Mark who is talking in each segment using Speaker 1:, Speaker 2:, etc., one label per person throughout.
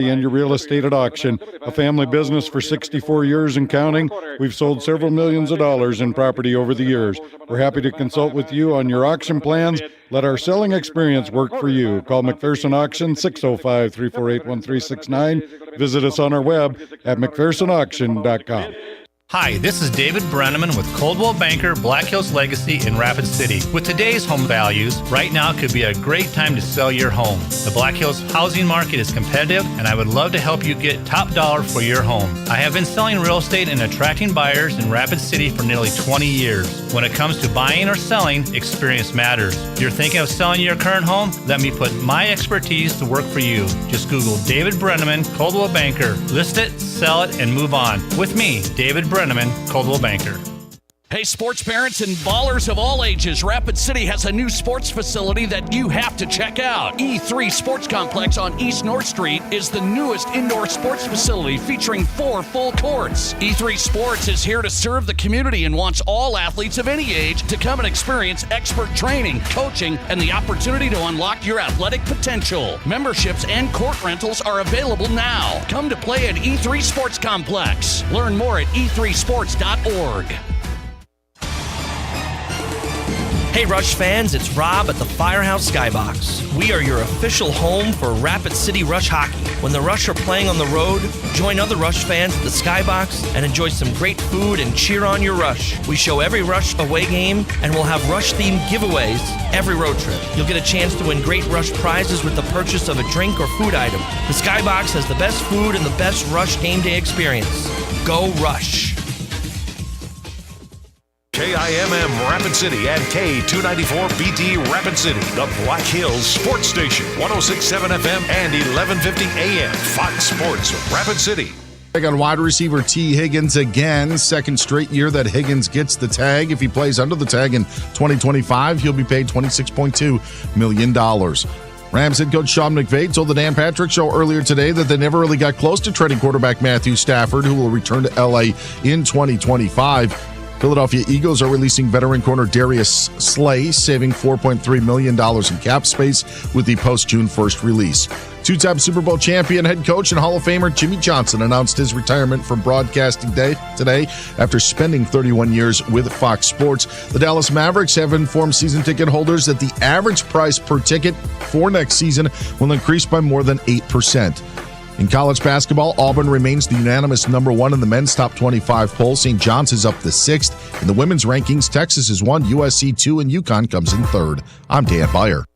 Speaker 1: And your real estate at auction, a family business for 64 years and counting. We've sold several millions of dollars in property over the years. We're happy to consult with you on your auction plans. Let our selling experience work for you. Call McPherson Auction 605-348-1369. Visit us on our web at mcphersonauction.com.
Speaker 2: Hi, this is David Brenneman with Coldwell Banker, Black Hills Legacy in Rapid City. With today's home values, right now could be a great time to sell your home. The Black Hills housing market is competitive, and I would love to help you get top dollar for your home. I have been selling real estate and attracting buyers in Rapid City for nearly 20 years. When it comes to buying or selling, experience matters. You're thinking of selling your current home? Let me put my expertise to work for you. Just Google David Brenneman, Coldwell Banker. List it, sell it, and move on. With me, David Brenneman, Coldwell Banker.
Speaker 3: Hey, sports parents and ballers of all ages, Rapid City has a new sports facility that you have to check out. E3 Sports Complex on East North Street is the newest indoor sports facility featuring 4 full courts. E3 Sports is here to serve the community and wants all athletes of any age to come and experience expert training, coaching, and the opportunity to unlock your athletic potential. Memberships and court rentals are available now. Come to play at E3 Sports Complex. Learn more at e3sports.org.
Speaker 4: Hey Rush fans, it's Rob at the Firehouse Skybox. We are your official home for Rapid City Rush hockey. When the Rush are playing on the road, join other Rush fans at the Skybox and enjoy some great food and cheer on your Rush. We show every Rush away game and we'll have Rush-themed giveaways every road trip. You'll get a chance to win great Rush prizes with the purchase of a drink or food item. The Skybox has the best food and the best Rush game day experience. Go Rush!
Speaker 5: KIMM Rapid City and K294BT Rapid City, the Black Hills Sports Station, 106.7 FM and 1150 AM, Fox Sports Rapid City.
Speaker 6: On wide receiver T. Higgins again. Second straight year that Higgins gets the tag. If he plays under the tag in 2025, he'll be paid $26.2 million. Rams head coach Sean McVay told the Dan Patrick Show earlier today that they never really got close to trading quarterback Matthew Stafford, who will return to L.A. in 2025. Philadelphia Eagles are releasing veteran corner Darius Slay, saving $4.3 million in cap space with the post-June 1st release. Two-time Super Bowl champion, head coach, and Hall of Famer Jimmy Johnson announced his retirement from broadcasting today after spending 31 years with Fox Sports. The Dallas Mavericks have informed season ticket holders that the average price per ticket for next season will increase by more than 8%. In college basketball, Auburn remains the unanimous number 1 in the men's top 25 poll. St. John's is up the 6th. In the women's rankings, Texas is 1, USC 2, and UConn comes in 3rd. I'm Dan Beyer.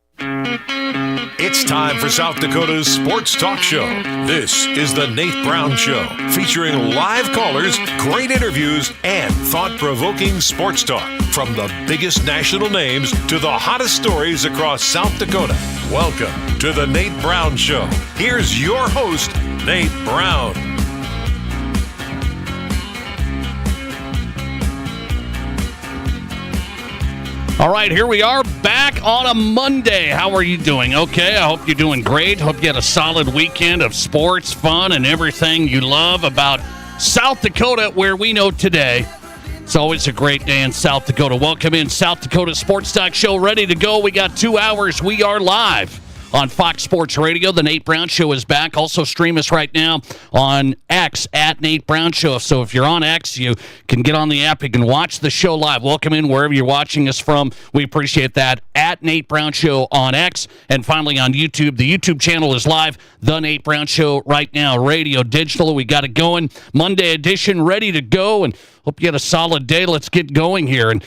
Speaker 5: It's time for South Dakota's Sports Talk Show. This is the Nate Brown Show, featuring live callers, great interviews, and thought-provoking sports talk. From the biggest national names to the hottest stories across South Dakota. Welcome to the Nate Brown Show. Here's your host, Nate Brown.
Speaker 3: All right, here we are back on a Monday. How are you doing? Okay, I hope you're doing great. Hope you had a solid weekend of sports, fun, and everything you love about South Dakota, where we know today it's always a great day in South Dakota. Welcome in South Dakota Sports Talk Show, ready to go. We got 2 hours. We are live on Fox Sports Radio. The Nate Brown Show is back. Also stream us right now on X at Nate Brown Show. So if you're on X, you can get on the app. You can watch the show live. Welcome in wherever you're watching us from. We appreciate that. At Nate Brown Show on X. And finally on YouTube. The YouTube channel is live. The Nate Brown Show right now. Radio, digital. We got it going. Monday edition ready to go. And hope you had a solid day. Let's get going here and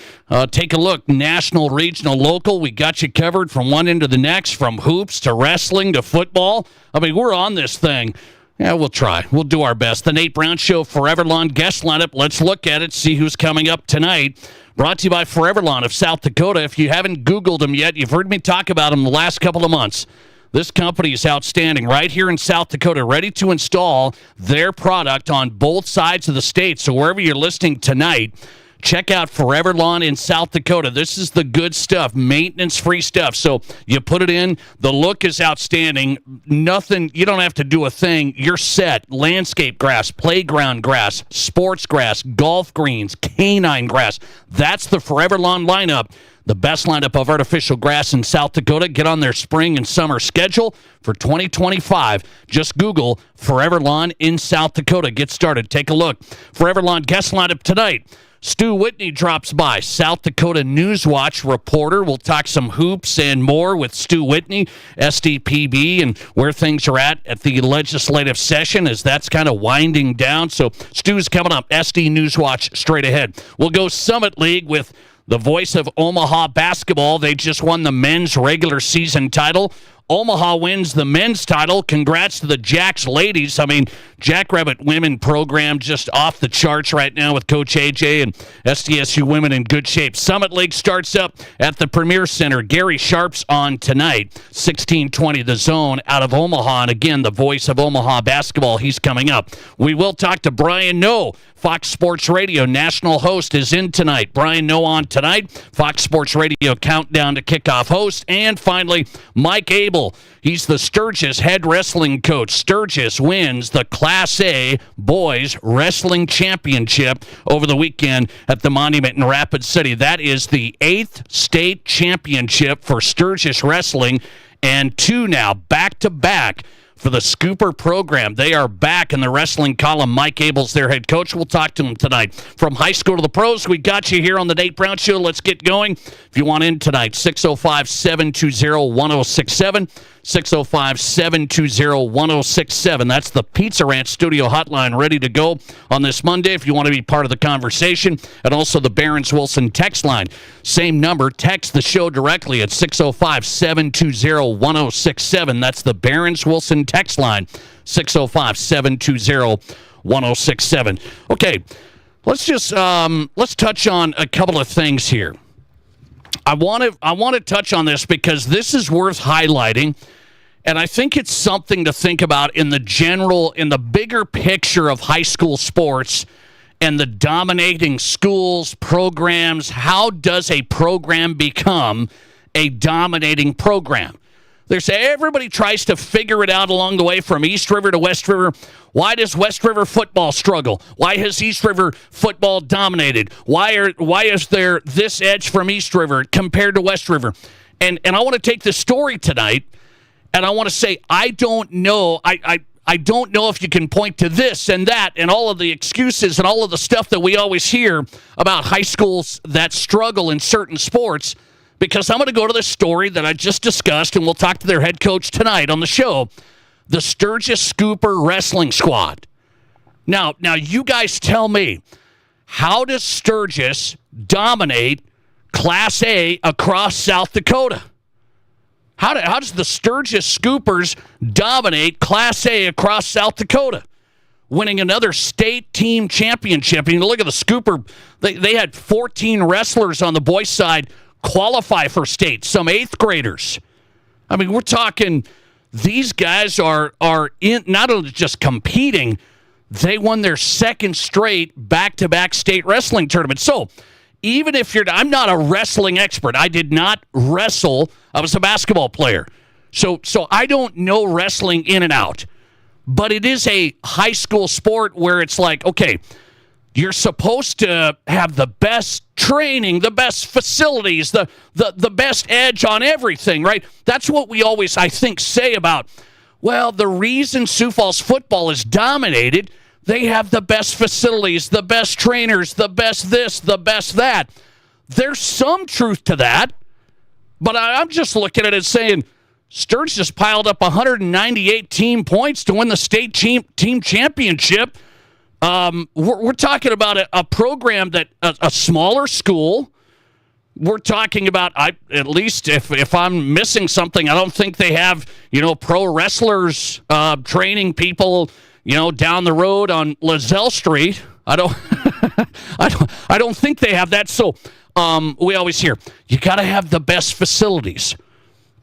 Speaker 3: take a look. National, regional, local. We got you covered from one end to the next, from hoops to wrestling to football. I mean, we're on this thing. Yeah, we'll try. We'll do our best. The Nate Brown Show Forever Lawn guest lineup. Let's look at it, see who's coming up tonight. Brought to you by Forever Lawn of South Dakota. If you haven't Googled them yet, you've heard me talk about them the last couple of months. This company is outstanding right here in South Dakota, ready to install their product on both sides of the state. So wherever you're listening tonight, check out Forever Lawn in South Dakota. This is the good stuff, maintenance-free stuff. So you put it in, the look is outstanding. Nothing, you don't have to do a thing. You're set. Landscape grass, playground grass, sports grass, golf greens, canine grass. That's the Forever Lawn lineup. The best lineup of artificial grass in South Dakota. Get on their spring and summer schedule for 2025. Just Google Forever Lawn in South Dakota. Get started. Take a look. Forever Lawn guest lineup tonight. Stu Whitney drops by, South Dakota Newswatch reporter. We'll talk some hoops and more with Stu Whitney, SDPB, and where things are at the legislative session as that's kind of winding down. So Stu's coming up. SD Newswatch straight ahead. We'll go Summit League with the voice of Omaha basketball. They just won the men's regular season title. Omaha wins the men's title. Congrats to the Jacks ladies. I mean, Jackrabbit women program just off the charts right now with Coach AJ and SDSU women in good shape. Summit League starts up at the Premier Center. Gary Sharp's on tonight, 1620 The Zone out of Omaha. And again, the voice of Omaha basketball, he's coming up. We will talk to Brian Noe. Fox Sports Radio national host is in tonight. Brian Noe on tonight. Fox Sports Radio countdown to kickoff host. And finally, Mike Abell. He's the Sturgis head wrestling coach. Sturgis wins the Class A Boys Wrestling Championship over the weekend at the Monument in Rapid City. That is the 8th state championship for Sturgis wrestling, and 2 now back-to-back for the Scooper program. They are back in the wrestling column. Mike Abell's their head coach. We'll talk to him tonight. From high school to the pros, we got you here on the Nate Brown Show. Let's get going. If you want in tonight, 605-720-1067. 605-720-1067. That's the Pizza Ranch studio hotline ready to go on this Monday if you want to be part of the conversation. And also the Barron's Wilson text line. Same number. Text the show directly at 605-720-1067. That's the Barron's Wilson text line, 605-720-1067. Okay, let's just let's touch on a couple of things here. I want to touch on this because this is worth highlighting, and I think it's something to think about in the bigger picture of high school sports and the dominating schools, programs. How does a program become a dominating program? Everybody tries to figure it out along the way from East River to West River. Why does West River football struggle? Why has East River football dominated? Why is there this edge from East River compared to West River? And I want to take this story tonight, and I want to say I don't know. I don't know if you can point to this and that and all of the excuses and all of the stuff that we always hear about high schools that struggle in certain sports. Because I'm going to go to the story that I just discussed, and we'll talk to their head coach tonight on the show, the Sturgis Scooper Wrestling Squad. Now, you guys tell me, how does Sturgis dominate Class A across South Dakota? How does the Sturgis Scoopers dominate Class A across South Dakota? Winning another state team championship. And look at the Scooper. They had 14 wrestlers on the boys' side qualify for state, some 8th graders. I mean, we're talking these guys are in not only just competing, they won their 2nd straight back-to-back state wrestling tournament. So even if I'm not a wrestling expert. I did not wrestle. I was a basketball player. So I don't know wrestling in and out. But it is a high school sport where it's like, okay, you're supposed to have the best training, the best facilities, the best edge on everything, right? That's what we always, I think, say about, well, the reason Sioux Falls football is dominated, they have the best facilities, the best trainers, the best this, the best that. There's some truth to that, but I'm just looking at it saying, Sturgis just piled up 198 team points to win the state team championship. We're talking about a program that a smaller school. We're talking about, at least if I'm missing something, I don't think they have, pro wrestlers training people, down the road on Lozelle Street. I don't think they have that. So we always hear you got to have the best facilities.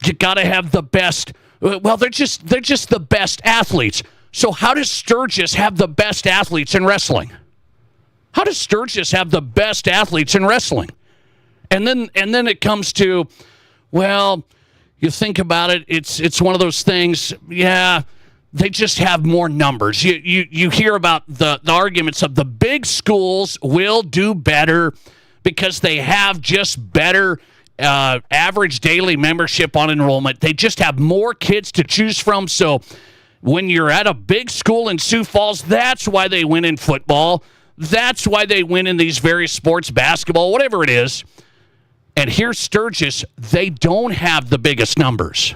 Speaker 3: You got to have the best. Well, they're just the best athletes. So how does Sturgis have the best athletes in wrestling? How does Sturgis have the best athletes in wrestling? And then it comes to, well, you think about it, it's one of those things, yeah, they just have more numbers. You hear about the arguments of the big schools will do better because they have just better average daily membership on enrollment. They just have more kids to choose from. So when you're at a big school in Sioux Falls, that's why they win in football. That's why they win in these various sports, basketball, whatever it is. And here's Sturgis. They don't have the biggest numbers.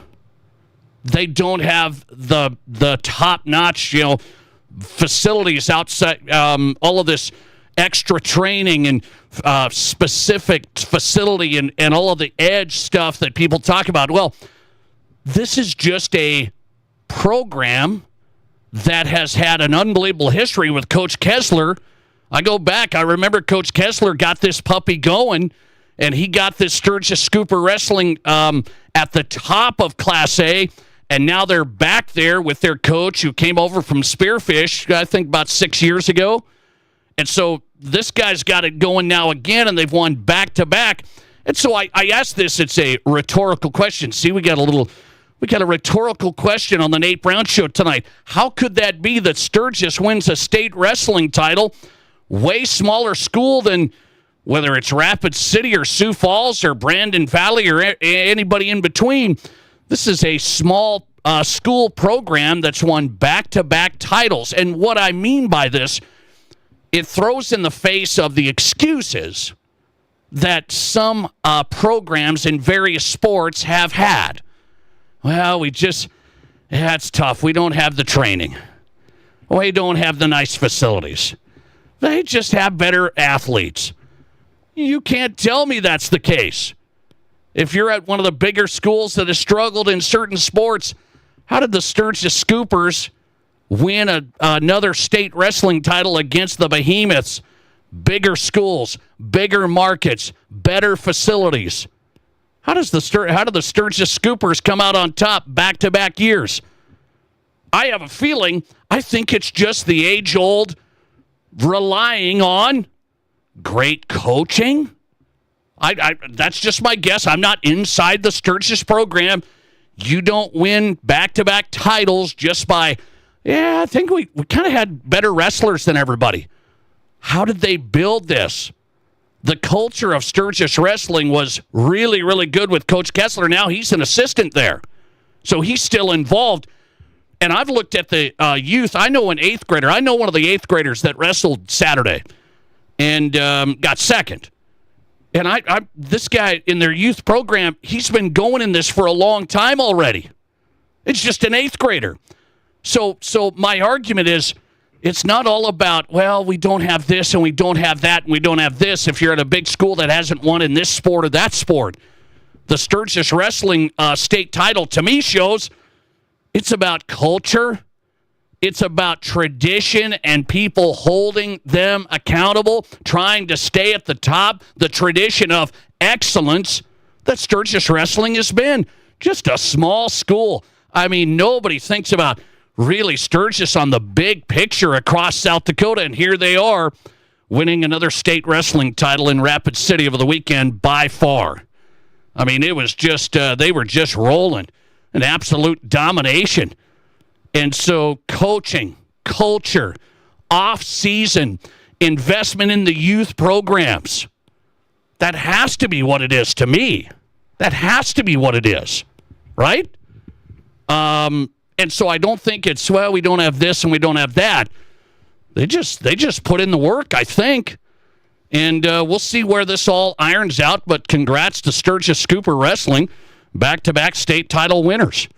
Speaker 3: They don't have the top-notch, facilities outside, all of this extra training and specific facility and all of the edge stuff that people talk about. Well, this is just a program that has had an unbelievable history with Coach Kessler. I go back. I remember Coach Kessler got this puppy going, and he got this Sturgis Scooper Wrestling at the top of Class A, and now they're back there with their coach who came over from Spearfish, I think about 6 years ago. And so this guy's got it going now again, and they've won back-to-back. And so I asked this. It's a rhetorical question. See, we got a rhetorical question on the Nate Brown Show tonight. How could that be that Sturgis wins a state wrestling title, way smaller school than whether it's Rapid City or Sioux Falls or Brandon Valley or anybody in between? This is a small school program that's won back-to-back titles. And what I mean by this, it throws in the face of the excuses that some programs in various sports have had. Well, it's tough. We don't have the training. We don't have the nice facilities. They just have better athletes. You can't tell me that's the case. If you're at one of the bigger schools that has struggled in certain sports, how did the Sturgis Scoopers win another state wrestling title against the behemoths? Bigger schools, bigger markets, better facilities. How do the Sturgis Scoopers come out on top back-to-back years? I have a feeling, I think it's just the age-old relying on great coaching. That's just my guess. I'm not inside the Sturgis program. You don't win back-to-back titles just by, I think we kind of had better wrestlers than everybody. How did they build this? The culture of Sturgis wrestling was really, really good with Coach Kessler. Now he's an assistant there. So he's still involved. And I've looked at the youth. I know an eighth grader. I know one of the eighth graders that wrestled Saturday and got second. And this guy in their youth program, he's been going in this for a long time already. It's just an eighth grader. So my argument is, it's not all about, well, we don't have this and we don't have that and we don't have this if you're at a big school that hasn't won in this sport or that sport. The Sturgis Wrestling state title, to me, shows it's about culture. It's about tradition and people holding them accountable, trying to stay at the top, the tradition of excellence that Sturgis Wrestling has been. Just a small school. I mean, nobody thinks about really Sturgis on the big picture across South Dakota, and here they are winning another state wrestling title in Rapid City over the weekend by far. I mean, it was just, they were just rolling, an absolute domination. And so coaching, culture, off-season, investment in the youth programs, that has to be what it is to me. That has to be what it is, right? And so I don't think it's, well, we don't have this and we don't have that. They just put in the work, I think. And we'll see where this all irons out. But congrats to Sturgis Scooper Wrestling, back-to-back state title winners.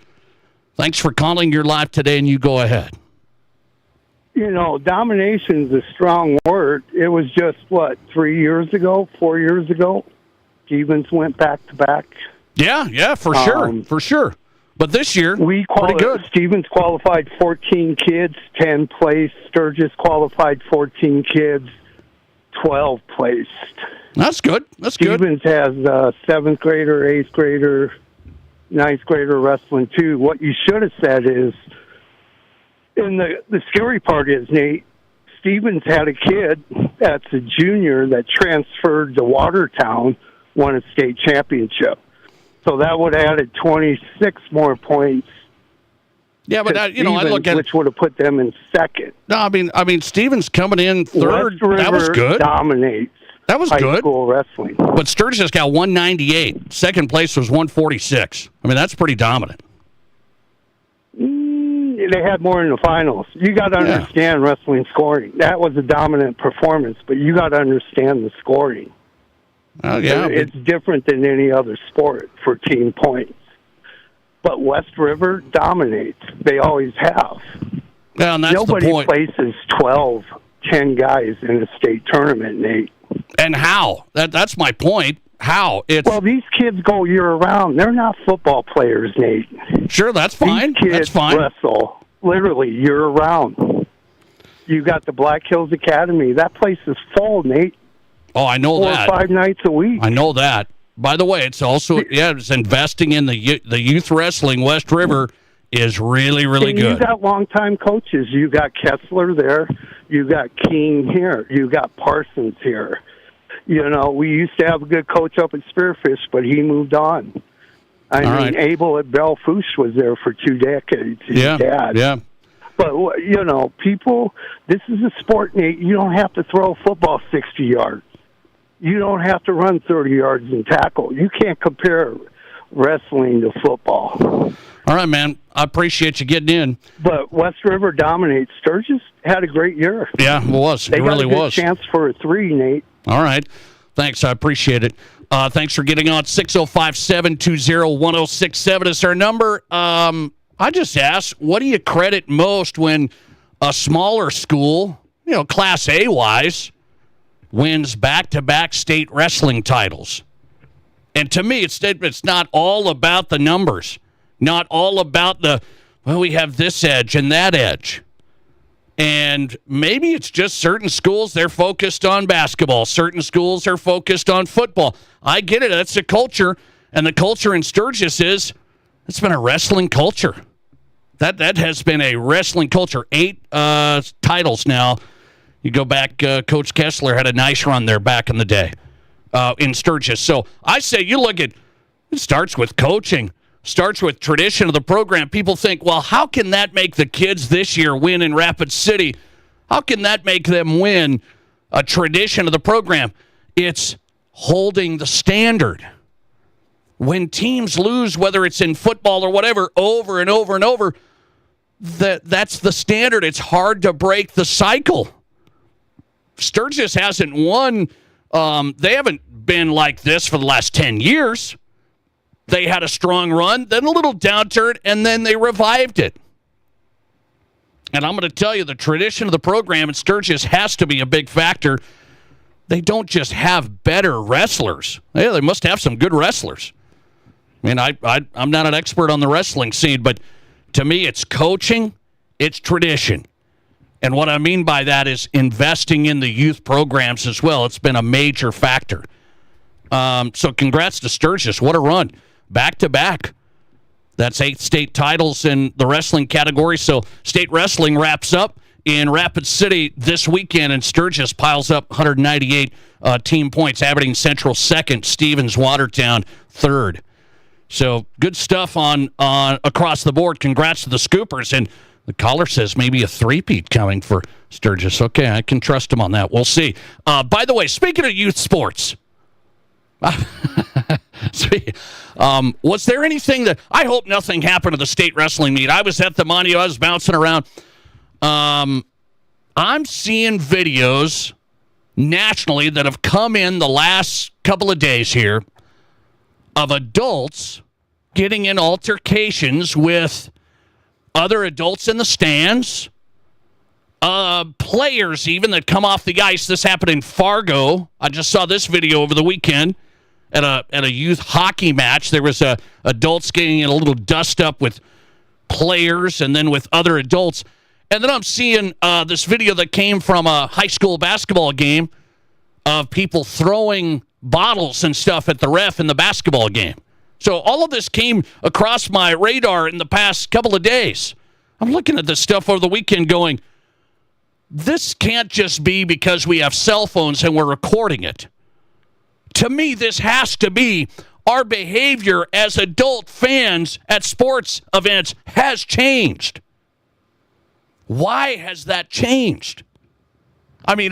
Speaker 3: Thanks for calling your live today, and you go ahead.
Speaker 7: Domination's a strong word. It was just, 4 years ago, Stevens went back-to-back.
Speaker 3: Yeah, for sure. But this year, pretty good.
Speaker 7: Stevens qualified 14 kids, 10 placed. Sturgis qualified 14 kids, 12 placed.
Speaker 3: That's good.
Speaker 7: Stevens has 7th grader, 8th grader, 9th grader wrestling too. What you should have said is, and the scary part is, Nate, Stevens had a kid that's a junior that transferred to Watertown, won a state championship. So that would have added 26 more points.
Speaker 3: Yeah, but
Speaker 7: Stevens,
Speaker 3: I look at
Speaker 7: which would have put them in second.
Speaker 3: No, I mean Stevens coming in third.
Speaker 7: West River
Speaker 3: that was good.
Speaker 7: Dominates.
Speaker 3: That was
Speaker 7: high
Speaker 3: good.
Speaker 7: school wrestling.
Speaker 3: But Sturgis got 198. Second place was 146. I mean, that's pretty dominant.
Speaker 7: They had more in the finals. You got to understand wrestling scoring. That was a dominant performance, but you got to understand the scoring. It's different than any other sport for team points. But West River dominates. They always have.
Speaker 3: Well, and that's
Speaker 7: Nobody
Speaker 3: the point.
Speaker 7: places 12, 10 guys in a state tournament, Nate.
Speaker 3: And how? That's my point. How?
Speaker 7: Well, these kids go year-round. They're not football players, Nate.
Speaker 3: Sure, that's fine.
Speaker 7: These kids
Speaker 3: That's fine.
Speaker 7: wrestle literally year-round. You got the Black Hills Academy. That place is full, Nate.
Speaker 3: Oh, I know
Speaker 7: 4
Speaker 3: that.
Speaker 7: or 5 nights a week.
Speaker 3: I know that. By the way, it's also it's investing in the youth wrestling. West River is really, really good.
Speaker 7: You got longtime coaches. You got Kessler there. You got King here. You got Parsons here. You know, we used to have a good coach up at Spearfish, but he moved on. Abell at Abell was there for 2 decades. His dad.
Speaker 3: Yeah.
Speaker 7: But, you know, people, this is a sport, Nate. You don't have to throw a football 60 yards. You don't have to run 30 yards and tackle. You can't compare wrestling to football.
Speaker 3: All right, man. I appreciate you getting in.
Speaker 7: But West River dominates. Sturgis had a great year.
Speaker 3: Yeah, it was.
Speaker 7: They
Speaker 3: it really
Speaker 7: got a good
Speaker 3: was.
Speaker 7: chance for a 3, Nate.
Speaker 3: All right. Thanks. I appreciate it. Thanks for getting on. 605-720-1067 is our number. I just asked, what do you credit most when a smaller school, you know, Class A-wise, wins back-to-back state wrestling titles? And to me, it's not all about the numbers, not all about we have this edge and that edge. And maybe it's just certain schools, they're focused on basketball. Certain schools are focused on football. I get it. That's the culture. And the culture in Sturgis it's been a wrestling culture. That has been a wrestling culture. 8 titles now. You go back, Coach Kessler had a nice run there back in the day in Sturgis. So I say you look at, it starts with coaching. Starts with tradition of the program. People think, well, how can that make the kids this year win in Rapid City? How can that make them win a tradition of the program? It's holding the standard. When teams lose, whether it's in football or whatever, over and over and over, that's the standard. It's hard to break the cycle. Sturgis hasn't won. They haven't been like this for the last 10 years. They had a strong run, then a little downturn, and then they revived it. And I'm going to tell you, the tradition of the program in Sturgis has to be a big factor. They don't just have better wrestlers. They must have some good wrestlers. I mean, I'm not an expert on the wrestling scene, but to me, it's coaching, it's tradition. And what I mean by that is investing in the youth programs as well. It's been a major factor. So congrats to Sturgis. What a run. Back-to-back. That's 8 state titles in the wrestling category. So state wrestling wraps up in Rapid City this weekend, and Sturgis piles up 198 team points. Aberdeen Central second, Stevens Watertown third. So good stuff on across the board. Congrats to the Scoopers. And the caller says maybe a three-peat coming for Sturgis. Okay, I can trust him on that. We'll see. By the way, speaking of youth sports, was there anything that I hope nothing happened to the state wrestling meet? I was at the Monty, I was bouncing around. I'm seeing videos nationally that have come in the last couple of days here of adults getting in altercations with other adults in the stands, players even that come off the ice. This happened in Fargo. I just saw this video over the weekend. At a youth hockey match, there was adults getting in a little dust up with players and then with other adults. And then I'm seeing this video that came from a high school basketball game of people throwing bottles and stuff at the ref in the basketball game. So all of this came across my radar in the past couple of days. I'm looking at this stuff over the weekend going, this can't just be because we have cell phones and we're recording it. To me, this has to be our behavior as adult fans at sports events has changed. Why has that changed? I mean,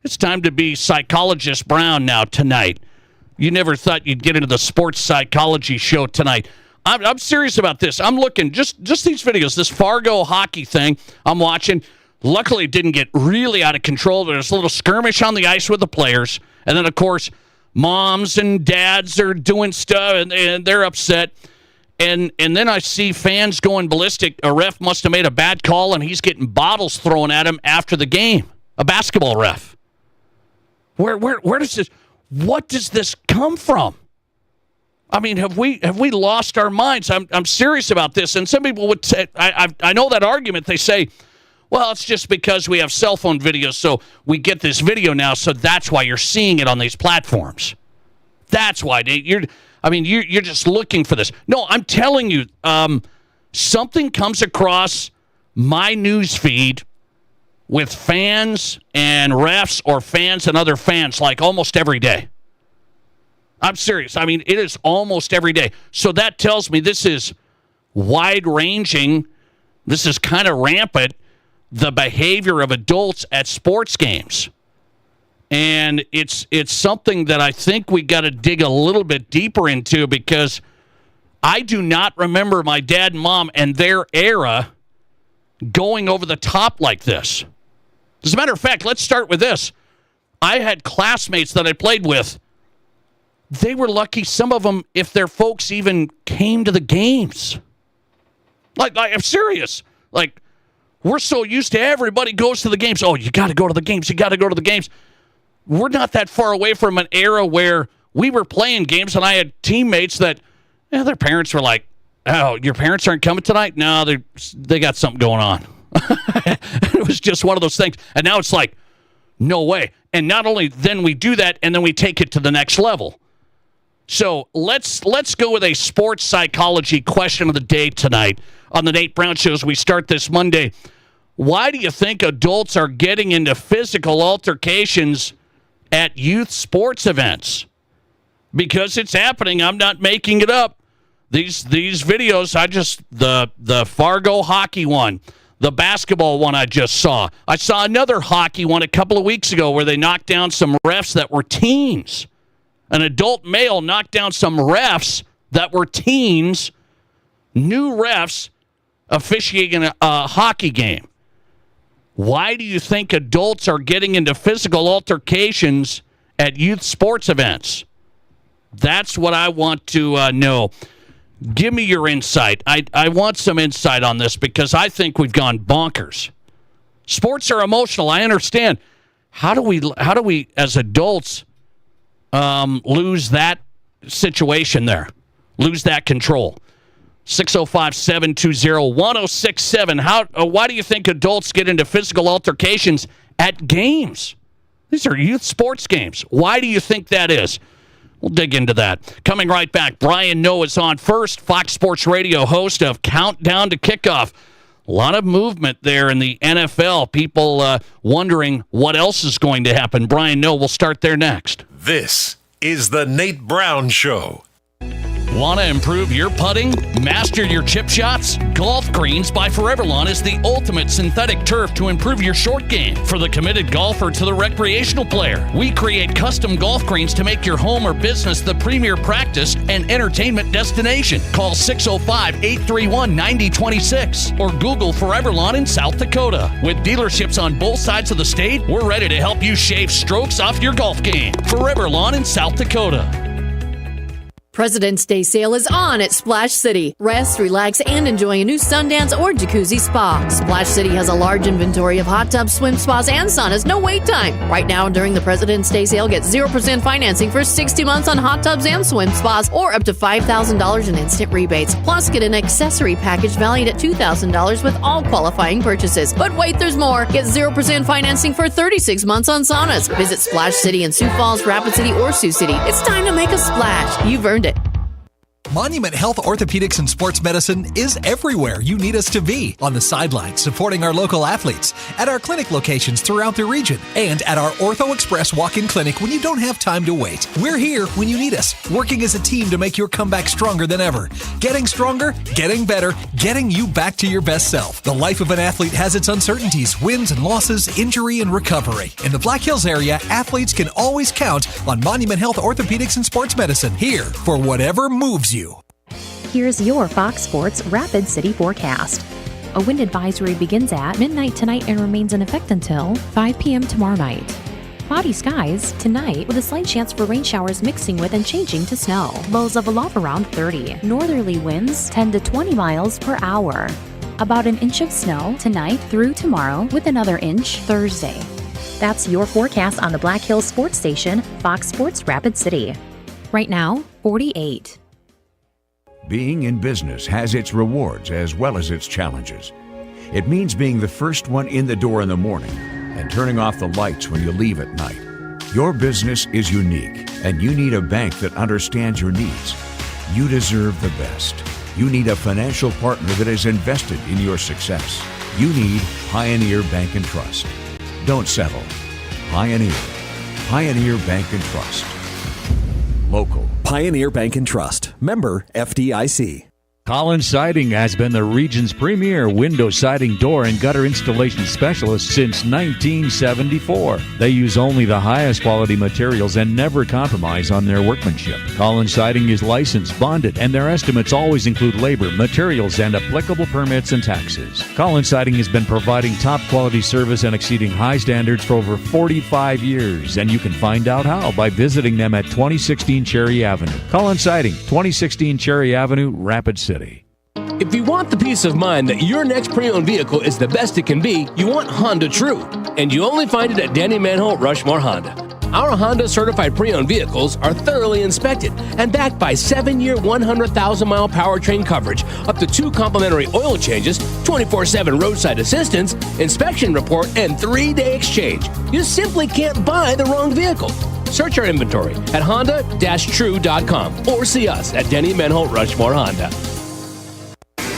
Speaker 3: It's time to be Psychologist Brown now tonight. You never thought you'd get into the sports psychology show tonight. I'm serious about this. I'm looking, just these videos, this Fargo hockey thing I'm watching. Luckily, it didn't get really out of control. There's a little skirmish on the ice with the players. And then, of course, moms and dads are doing stuff, and they're upset. And then I see fans going ballistic. A ref must have made a bad call, and he's getting bottles thrown at him after the game. A basketball ref. Where does this? What does this come from? I mean, have we lost our minds? I'm serious about this. And some people would say, I know that argument. They say, well, it's just because we have cell phone videos, so we get this video now, so that's why you're seeing it on these platforms. That's why you're just looking for this. No, I'm telling you, something comes across my news feed with fans and refs or fans and other fans like almost every day. I'm serious. I mean, it is almost every day. So that tells me this is wide-ranging. This is kind of rampant, the behavior of adults at sports games. And it's something that I think we got to dig a little bit deeper into, because I do not remember my dad and mom and their era going over the top like this. As a matter of fact, let's start with this. I had classmates that I played with. They were lucky, some of them, if their folks even came to the games. Like I'm serious. Like, we're so used to everybody goes to the games. Oh, you got to go to the games. You got to go to the games. We're not that far away from an era where we were playing games, and I had teammates that their parents were like, oh, your parents aren't coming tonight? No, they got something going on. It was just one of those things. And now it's like, no way. And not only then we do that, and then we take it to the next level. So let's go with a sports psychology question of the day tonight on the Nate Brown Show as we start this Monday. Why do you think adults are getting into physical altercations at youth sports events? Because it's happening. I'm not making it up. These videos, the Fargo hockey one, the basketball one I just saw. I saw another hockey one a couple of weeks ago where they knocked down some refs that were teens. An adult male knocked down some refs that were teens, new refs officiating a hockey game. Why do you think adults are getting into physical altercations at youth sports events? That's what I want to know. Give me your insight. I want some insight on this, because I think we've gone bonkers. Sports are emotional. I understand. How do we as adults lose that situation there? Lose that control? 605-720-1067. Why do you think adults get into physical altercations at games? These are youth sports games. Why do you think that is? We'll dig into that. Coming right back, Brian Noe is on first, Fox Sports Radio host of Countdown to Kickoff. A lot of movement there in the NFL. People wondering what else is going to happen. Brian Noe will start there next.
Speaker 5: This is the Nate Brown Show.
Speaker 3: Want to improve your putting? Master your chip shots? Golf Greens by Forever Lawn is the ultimate synthetic turf to improve your short game. For the committed golfer to the recreational player, we create custom golf greens to make your home or business the premier practice and entertainment destination. Call 605-831-9026 or Google Forever Lawn in South Dakota. With dealerships on both sides of the state, we're ready to help you shave strokes off your golf game. Forever Lawn in South Dakota.
Speaker 8: President's Day sale is on at Splash City. Rest, relax, and enjoy a new Sundance or Jacuzzi spa. Splash City has a large inventory of hot tubs, swim spas, and saunas, no wait time. Right now, during the President's Day sale, get 0% financing for 60 months on hot tubs and swim spas, or up to $5,000 in instant rebates. Plus, get an accessory package valued at $2,000 with all qualifying purchases. But wait, there's more. Get 0% financing for 36 months on saunas. Visit Splash City in Sioux Falls, Rapid City, or Sioux City. It's time to make a splash. You've earned it.
Speaker 9: Monument Health Orthopedics and Sports Medicine is everywhere you need us to be. On the sidelines, supporting our local athletes, at our clinic locations throughout the region, and at our Ortho Express walk-in clinic when you don't have time to wait. We're here when you need us, working as a team to make your comeback stronger than ever. Getting stronger, getting better, getting you back to your best self. The life of an athlete has its uncertainties, wins and losses, injury and recovery. In the Black Hills area, athletes can always count on Monument Health Orthopedics and Sports Medicine, here for whatever moves you.
Speaker 10: Here's your Fox Sports Rapid City forecast. A wind advisory begins at midnight tonight and remains in effect until 5 p.m. tomorrow night. Cloudy skies tonight with a slight chance for rain showers mixing with and changing to snow. Lows of aloft around 30. Northerly winds 10 to 20 miles per hour. About an inch of snow tonight through tomorrow with another inch Thursday. That's your forecast on the Black Hills Sports Station, Fox Sports Rapid City. Right now, 48.
Speaker 11: Being in business has its rewards as well as its challenges. It means being the first one in the door in the morning and turning off the lights when you leave at night. Your business is unique, and you need a bank that understands your needs. You deserve the best. You need a financial partner that is invested in your success. You need Pioneer Bank and Trust. Don't settle. Pioneer. Pioneer Bank and Trust. Local.
Speaker 12: Pioneer Bank and Trust. Member FDIC.
Speaker 13: Collins Siding has been the region's premier window siding, door, and gutter installation specialist since 1974. They use only the highest quality materials and never compromise on their workmanship. Collins Siding is licensed, bonded, and their estimates always include labor, materials, and applicable permits and taxes. Collins Siding has been providing top quality service and exceeding high standards for over 45 years, and you can find out how by visiting them at 2016 Cherry Avenue. Collins Siding, 2016 Cherry Avenue, Rapid City.
Speaker 14: If you want the peace of mind that your next pre-owned vehicle is the best it can be, you want Honda True, and you only find it at Danny Manholt Rushmore Honda. Our Honda certified pre-owned vehicles are thoroughly inspected and backed by 7-year, 100,000-mile powertrain coverage, up to 2 complimentary oil changes, 24/7 roadside assistance, inspection report, and 3-day exchange. You simply can't buy the wrong vehicle. Search our inventory at honda-true.com or see us at Denny Manholt Rushmore Honda.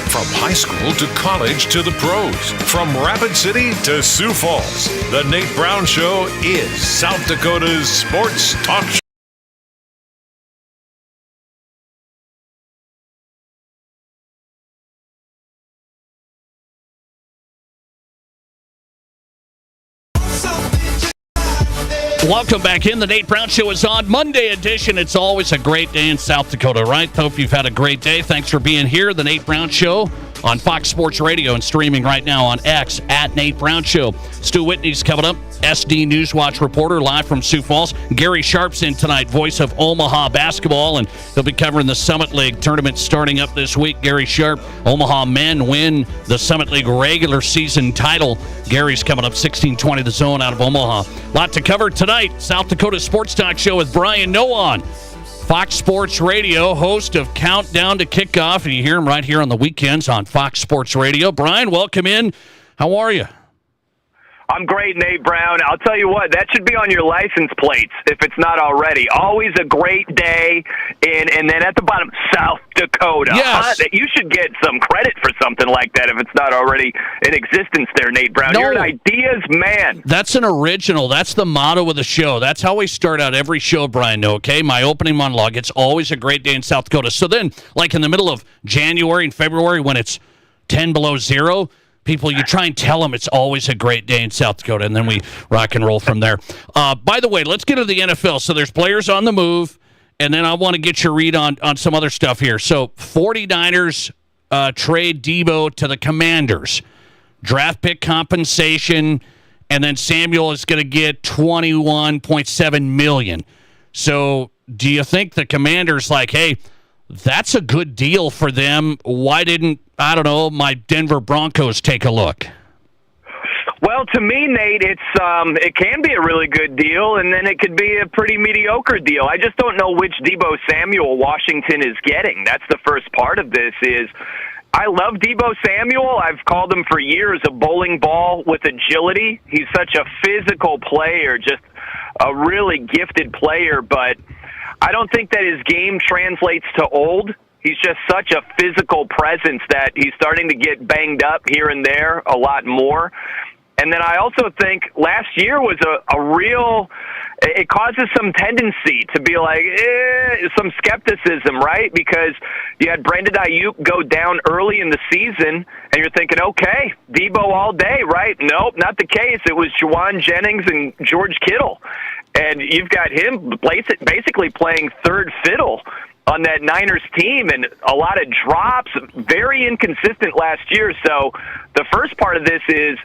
Speaker 5: From high school to college to the pros, from Rapid City to Sioux Falls, the Nate Brown Show is South Dakota's sports talk show.
Speaker 3: Welcome back in. The Nate Brown Show is on. Monday edition. It's always a great day in South Dakota, right? Hope you've had a great day. Thanks for being here. The Nate Brown Show on Fox Sports Radio and streaming right now on X at Nate Brown Show. Stu Whitney's coming up. SD Newswatch reporter live from Sioux Falls. Gary Sharp's in tonight, voice of Omaha basketball, and he'll be covering the Summit League tournament starting up this week. Gary Sharp, Omaha men win the Summit League regular season title. Gary's coming up 16:20 The Zone out of Omaha. Lot to cover tonight. South Dakota Sports Talk Show with Brian Noon. Fox Sports Radio, host of Countdown to Kickoff, and you hear him right here on the weekends on Fox Sports Radio. Brian, welcome in. How are you?
Speaker 15: I'm great, Nate Brown. I'll tell you what, that should be on your license plates if it's not already. Always a great day, and then at the bottom, South Dakota.
Speaker 3: Yes.
Speaker 15: You should get some credit for something like that if it's not already in existence there, Nate Brown.
Speaker 3: No.
Speaker 15: You're an ideas man.
Speaker 3: That's an original. That's the motto of the show. That's how we start out every show, Brian, okay? My opening monologue, it's always a great day in South Dakota. So then, like in the middle of January and February when it's 10 below zero, people, you try and tell them it's always a great day in South Dakota, and then we rock and roll from there. By the way, let's get to the NFL. So there's players on the move, and then I want to get your read on some other stuff here. So 49ers trade Debo to the Commanders. Draft pick compensation, and then Samuel is going to get $21.7 million. So do you think the Commanders like, hey, that's a good deal for them? Why didn't, I don't know, my Denver Broncos take a look?
Speaker 15: Well, to me, Nate, it can be a really good deal, and then it could be a pretty mediocre deal. I just don't know which Debo Samuel Washington is getting. That's the first part of this is I love Debo Samuel. I've called him for years a bowling ball with agility. He's such a physical player, just a really gifted player, but I don't think that his game translates to old. He's just such a physical presence that he's starting to get banged up here and there a lot more. And then I also think last year was a real, it causes some tendency to be like, some skepticism, right? Because you had Brandon Ayuk go down early in the season, and you're thinking, okay, Debo all day, right? Nope, not the case. It was Juwan Jennings and George Kittle. And you've got him basically playing third fiddle on that Niners team, and a lot of drops, very inconsistent last year. So the first part of this is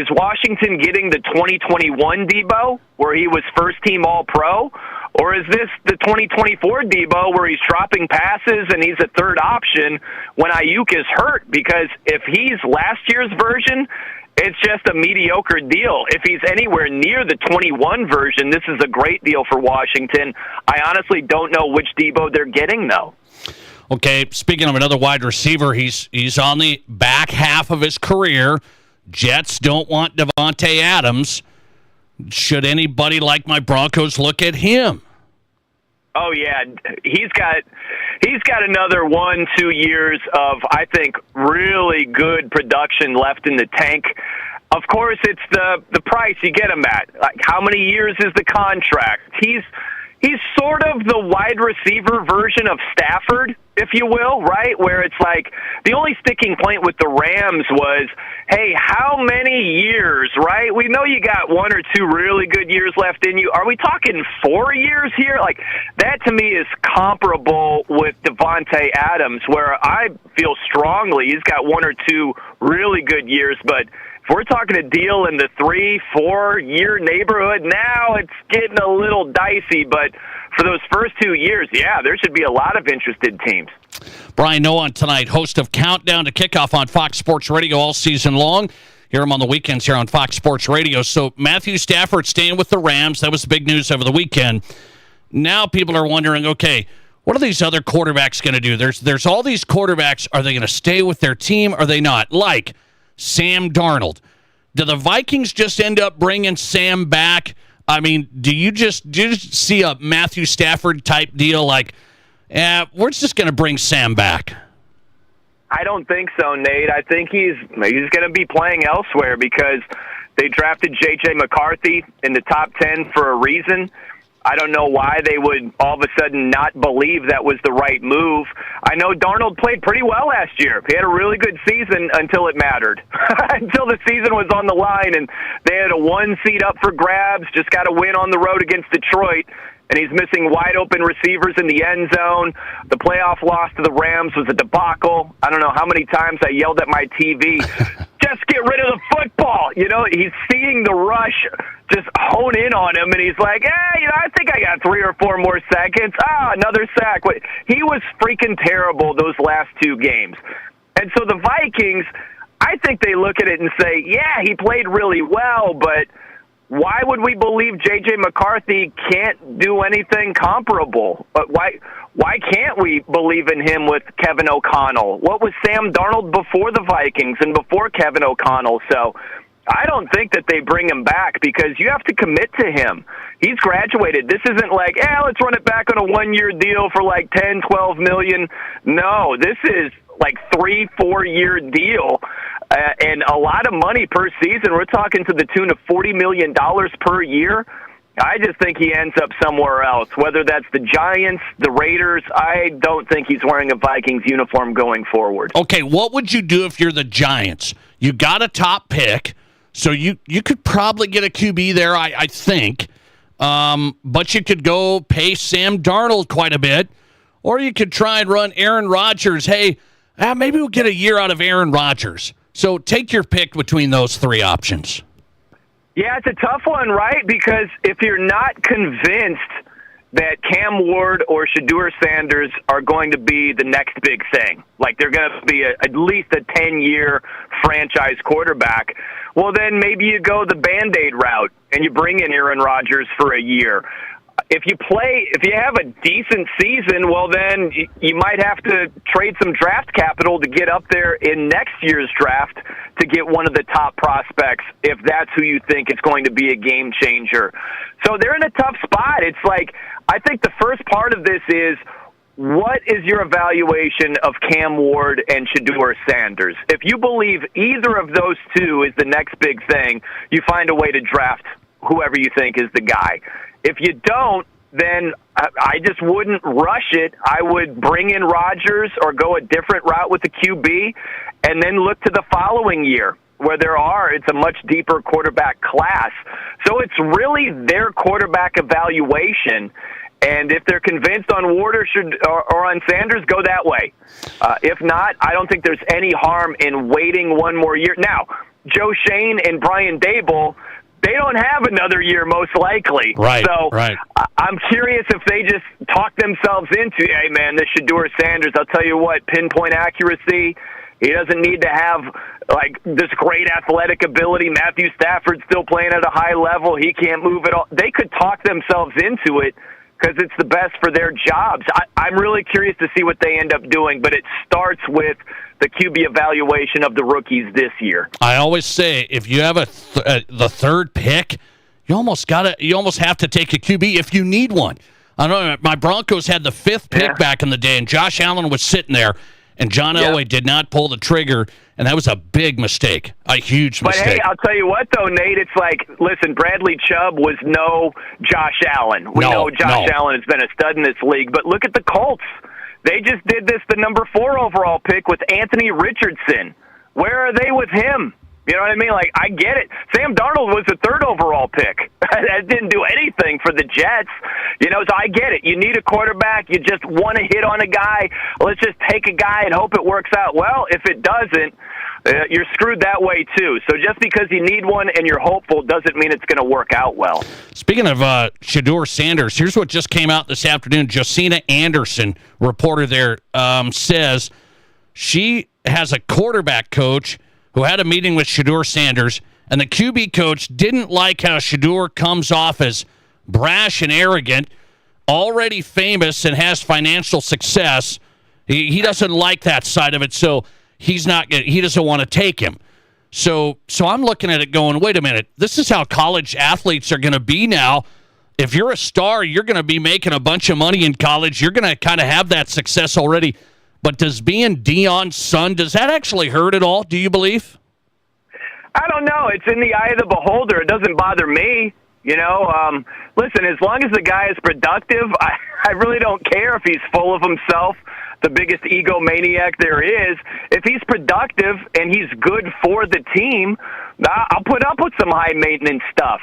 Speaker 15: Washington getting the 2021 Debo, where he was first-team All-Pro, or is this the 2024 Debo where he's dropping passes and he's a third option when Ayuk is hurt? Because if he's last year's version, it's just a mediocre deal. If he's anywhere near the 21 version, this is a great deal for Washington. I honestly don't know which Debo they're getting, though.
Speaker 3: Okay, speaking of another wide receiver, he's on the back half of his career. Jets don't want Davante Adams. Should anybody like my Broncos look at him?
Speaker 15: Oh yeah, he's got another 1-2 years of, I think, really good production left in the tank. Of course, it's the price you get him at. Like, how many years is the contract? He's sort of the wide receiver version of Stafford, if you will, right? Where it's like the only sticking point with the Rams was, hey, how many years, right? We know you got 1 or 2 really good years left in you. Are we talking 4 years here? Like, that to me is comparable with Davante Adams, where I feel strongly he's got 1 or 2 really good years, but if we're talking a deal in the 3-4 year neighborhood, now it's getting a little dicey. But for those first 2 years, yeah, there should be a lot of interested teams.
Speaker 3: Brian Noah tonight, host of Countdown to Kickoff on Fox Sports Radio all season long. Hear him on the weekends here on Fox Sports Radio. So Matthew Stafford staying with the Rams. That was big news over the weekend. Now people are wondering, okay, what are these other quarterbacks going to do? There's all these quarterbacks. Are they going to stay with their team? Are they not? Like Sam Darnold. Do the Vikings just end up bringing Sam back? I mean, do you just see a Matthew Stafford type deal like, we're just going to bring Sam back?
Speaker 15: I don't think so, Nate. I think he's going to be playing elsewhere because they drafted J.J. McCarthy in the top 10 for a reason. I don't know why they would all of a sudden not believe that was the right move. I know Darnold played pretty well last year. He had a really good season until it mattered, until the season was on the line, and they had a 1 seed up for grabs, just got a win on the road against Detroit, and he's missing wide-open receivers in the end zone. The playoff loss to the Rams was a debacle. I don't know how many times I yelled at my TV, just get rid of the football. You know, he's seeing the rush just hone in on him, and he's like, I think I got 3 or 4 more seconds. Another sack. He was freaking terrible those last 2 games. And so the Vikings, I think they look at it and say, yeah, he played really well, but why would we believe J.J. McCarthy can't do anything comparable? Why can't we believe in him with Kevin O'Connell? What was Sam Darnold before the Vikings and before Kevin O'Connell? So I don't think that they bring him back because you have to commit to him. He's graduated. This isn't like, let's run it back on a 1-year deal for like $10, $12 million. No, this is like 3-4 year deal. And a lot of money per season. We're talking to the tune of $40 million per year. I just think he ends up somewhere else, whether that's the Giants, the Raiders. I don't think he's wearing a Vikings uniform going forward.
Speaker 3: Okay, what would you do if you're the Giants? You got a top pick, so you could probably get a QB there, I think. But you could go pay Sam Darnold quite a bit, or you could try and run Aaron Rodgers. Hey, maybe we'll get a year out of Aaron Rodgers. So take your pick between those 3 options.
Speaker 15: Yeah, it's a tough one, right? Because if you're not convinced that Cam Ward or Shedeur Sanders are going to be the next big thing, like they're going to be at least a 10-year franchise quarterback, well, then maybe you go the Band-Aid route and you bring in Aaron Rodgers for a year. If you have a decent season, well, then you might have to trade some draft capital to get up there in next year's draft to get one of the top prospects, if that's who you think is going to be a game changer. So they're in a tough spot. It's like, I think the first part of this is, what is your evaluation of Cam Ward and Shedeur Sanders? If you believe either of those two is the next big thing, you find a way to draft whoever you think is the guy. If you don't, then I just wouldn't rush it. I would bring in Rodgers or go a different route with the QB and then look to the following year where it's a much deeper quarterback class. So it's really their quarterback evaluation. And if they're convinced on Ward or on Sanders, go that way. If not, I don't think there's any harm in waiting one more year. Now, Joe Shane and Brian Daboll, they don't have another year, most likely.
Speaker 3: Right.
Speaker 15: So
Speaker 3: right.
Speaker 15: I'm curious if they just talk themselves into, hey, man, this Shedeur Sanders, I'll tell you what, pinpoint accuracy. He doesn't need to have, this great athletic ability. Matthew Stafford's still playing at a high level. He can't move at all. They could talk themselves into it because it's the best for their jobs. I'm really curious to see what they end up doing, but it starts with the QB evaluation of the rookies this year.
Speaker 3: I always say if you have the third pick, you almost have to take a QB if you need one. I don't know. My Broncos had the 5th pick back in the day, and Josh Allen was sitting there, and John Elway did not pull the trigger, and that was a big mistake, a huge mistake.
Speaker 15: But, hey, I'll tell you what, though, Nate, it's like, listen, Bradley Chubb was no Josh Allen. We know Josh Allen has been a stud in this league, but look at the Colts. They just did this, the number 4 overall pick with Anthony Richardson. Where are they with him? You know what I mean? I get it. Sam Darnold was the 3rd overall pick. That didn't do anything for the Jets. So I get it. You need a quarterback. You just want to hit on a guy. Let's just take a guy and hope it works out. Well, if it doesn't, you're screwed that way, too. So just because you need one and you're hopeful doesn't mean it's going to work out well.
Speaker 3: Speaking of Shedeur Sanders, here's what just came out this afternoon. Josina Anderson, reporter there, says she has a quarterback coach who had a meeting with Shedeur Sanders, and the QB coach didn't like how Shedeur comes off as brash and arrogant, already famous and has financial success. He doesn't like that side of it, so he doesn't want to take him. So I'm looking at it going, wait a minute, this is how college athletes are going to be now. If you're a star, you're going to be making a bunch of money in college. You're going to kind of have that success already. But does being Deion's son, does that actually hurt at all, do you believe?
Speaker 15: I don't know. It's in the eye of the beholder. It doesn't bother me. Listen, as long as the guy is productive, I really don't care if he's full of himself, the biggest egomaniac there is. If he's productive and he's good for the team, I'll put up with some high-maintenance stuff.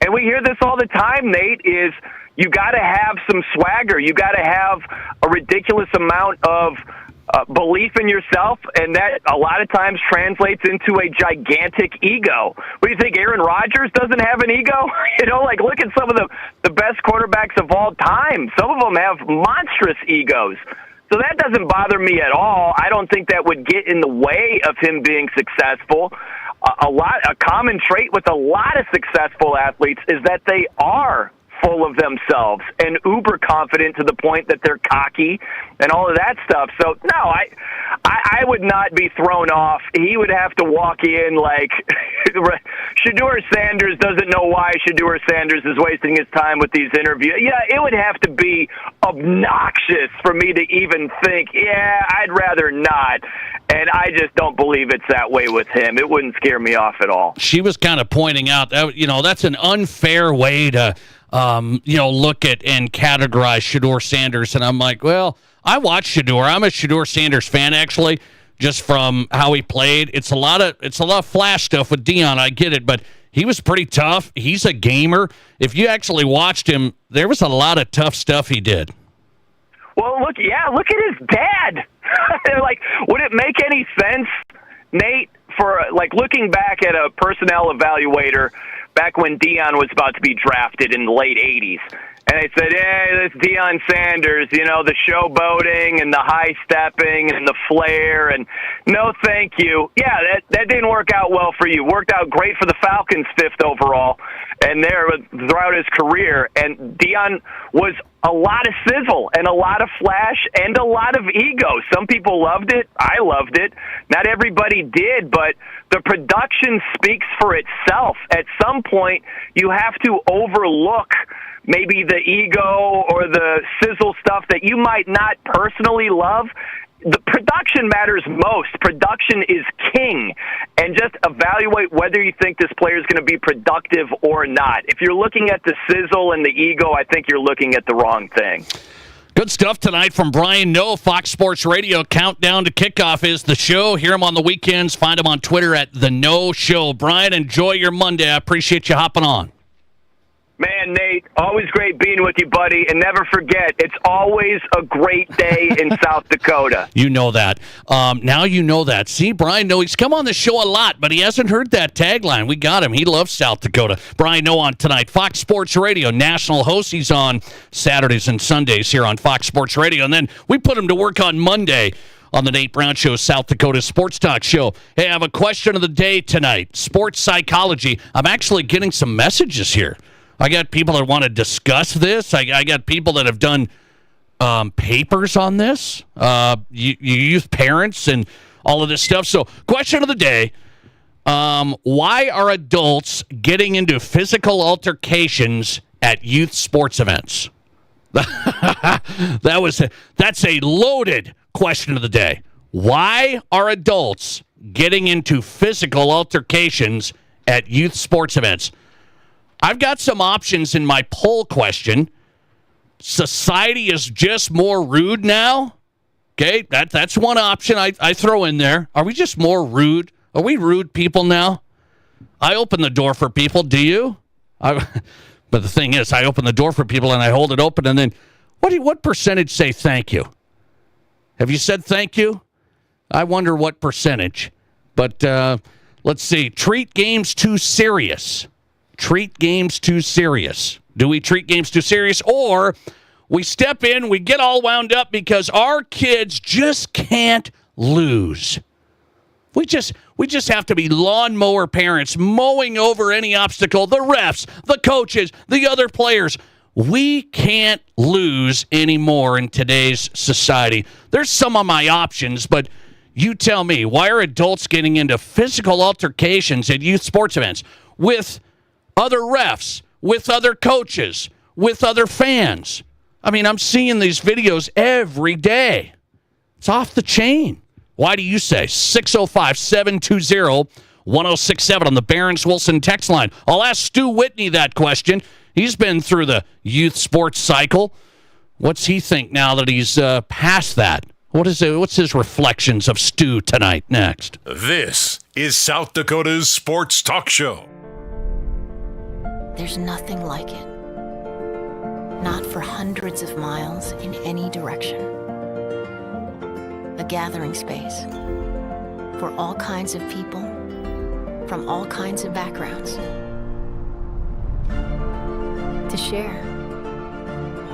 Speaker 15: And we hear this all the time, Nate, is you got to have some swagger. You got to have a ridiculous amount of belief in yourself, and that a lot of times translates into a gigantic ego. What do you think, Aaron Rodgers doesn't have an ego? Look at some of the best quarterbacks of all time. Some of them have monstrous egos. So that doesn't bother me at all. I don't think that would get in the way of him being successful. A common trait with a lot of successful athletes is that they are full of themselves and uber confident to the point that they're cocky and all of that stuff. So, no, I would not be thrown off. He would have to walk in like Shedeur Sanders doesn't know why Shedeur Sanders is wasting his time with these interviews. Yeah, it would have to be obnoxious for me to even think, I'd rather not. And I just don't believe it's that way with him. It wouldn't scare me off at all.
Speaker 3: She was kind of pointing out that, that's an unfair way to look at and categorize Shedeur Sanders. And I'm like, well, I watch Shedeur. I'm a Shedeur Sanders fan, actually, just from how he played. It's a lot of flash stuff with Deion. I get it, but he was pretty tough. He's a gamer. If you actually watched him, there was a lot of tough stuff he did.
Speaker 15: Well, look at his dad. Would it make any sense, Nate, for looking back at a personnel evaluator back when Deion was about to be drafted in the late 80s. And they said, hey, this Deion Sanders, the showboating and the high-stepping and the flair, and no thank you. Yeah, that didn't work out well for you. Worked out great for the Falcons, 5th overall, and there throughout his career. And Deion was a lot of sizzle and a lot of flash and a lot of ego. Some people loved it. I loved it. Not everybody did, but the production speaks for itself. At some point, you have to overlook maybe the ego or the sizzle stuff that you might not personally love, the production matters most. Production is king. And just evaluate whether you think this player is going to be productive or not. If you're looking at the sizzle and the ego, I think you're looking at the wrong thing.
Speaker 3: Good stuff tonight from Brian Noe, Fox Sports Radio. Countdown to kickoff is the show. Hear him on the weekends. Find him on Twitter at The No Show. Brian, enjoy your Monday. I appreciate you hopping on.
Speaker 15: Man, Nate, always great being with you, buddy. And never forget, it's always a great day in South Dakota.
Speaker 3: You know that. Now you know that. See, Brian Noe, he's come on the show a lot, but he hasn't heard that tagline. We got him. He loves South Dakota. Brian Noe on tonight. Fox Sports Radio, national host. He's on Saturdays and Sundays here on Fox Sports Radio. And then we put him to work on Monday on the Nate Brown Show, South Dakota Sports Talk Show. Hey, I have a question of the day tonight. Sports psychology. I'm actually getting some messages here. I got people that want to discuss this. I got people that have done papers on this, youth parents and all of this stuff. So, question of the day, why are adults getting into physical altercations at youth sports events? That's a loaded question of the day. Why are adults getting into physical altercations at youth sports events? I've got some options in my poll question. Society is just more rude now. Okay, that's one option I throw in there. Are we just more rude? Are we rude people now? I open the door for people. Do you? But the thing is, I open the door for people and I hold it open, and then what percentage say thank you? Have you said thank you? I wonder what percentage. But let's see. Treat games too serious. Treat games too serious. Do we treat games too serious, or we step in, we get all wound up because our kids just can't lose? We just have to be lawnmower parents, mowing over any obstacle, the refs, the coaches, the other players. We can't lose anymore in today's society. There's some of my options, but you tell me, why are adults getting into physical altercations at youth sports events with other refs, with other coaches, with other fans? I mean, I'm seeing these videos every day. It's off the chain. Why do you say? 605-720-1067 on the Barron's-Wilson text line. I'll ask Stu Whitney that question. He's been through the youth sports cycle. What's he think now that he's past that? What's his reflections of Stu tonight? Next.
Speaker 5: This is South Dakota's Sports Talk Show.
Speaker 16: There's nothing like it. Not for hundreds of miles in any direction. A gathering space for all kinds of people from all kinds of backgrounds. To share,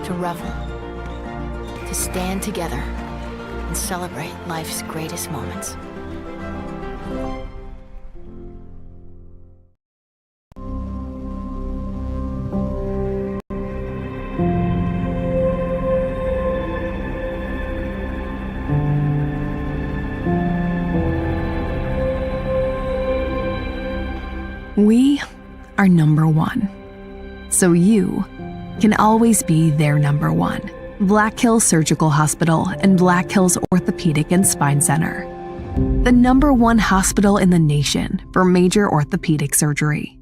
Speaker 16: to revel, to stand together and celebrate life's greatest moments.
Speaker 17: We are number one, so you can always be their number one. Black Hills Surgical Hospital and Black Hills Orthopedic and Spine Center. The number one hospital in the nation for major orthopedic surgery.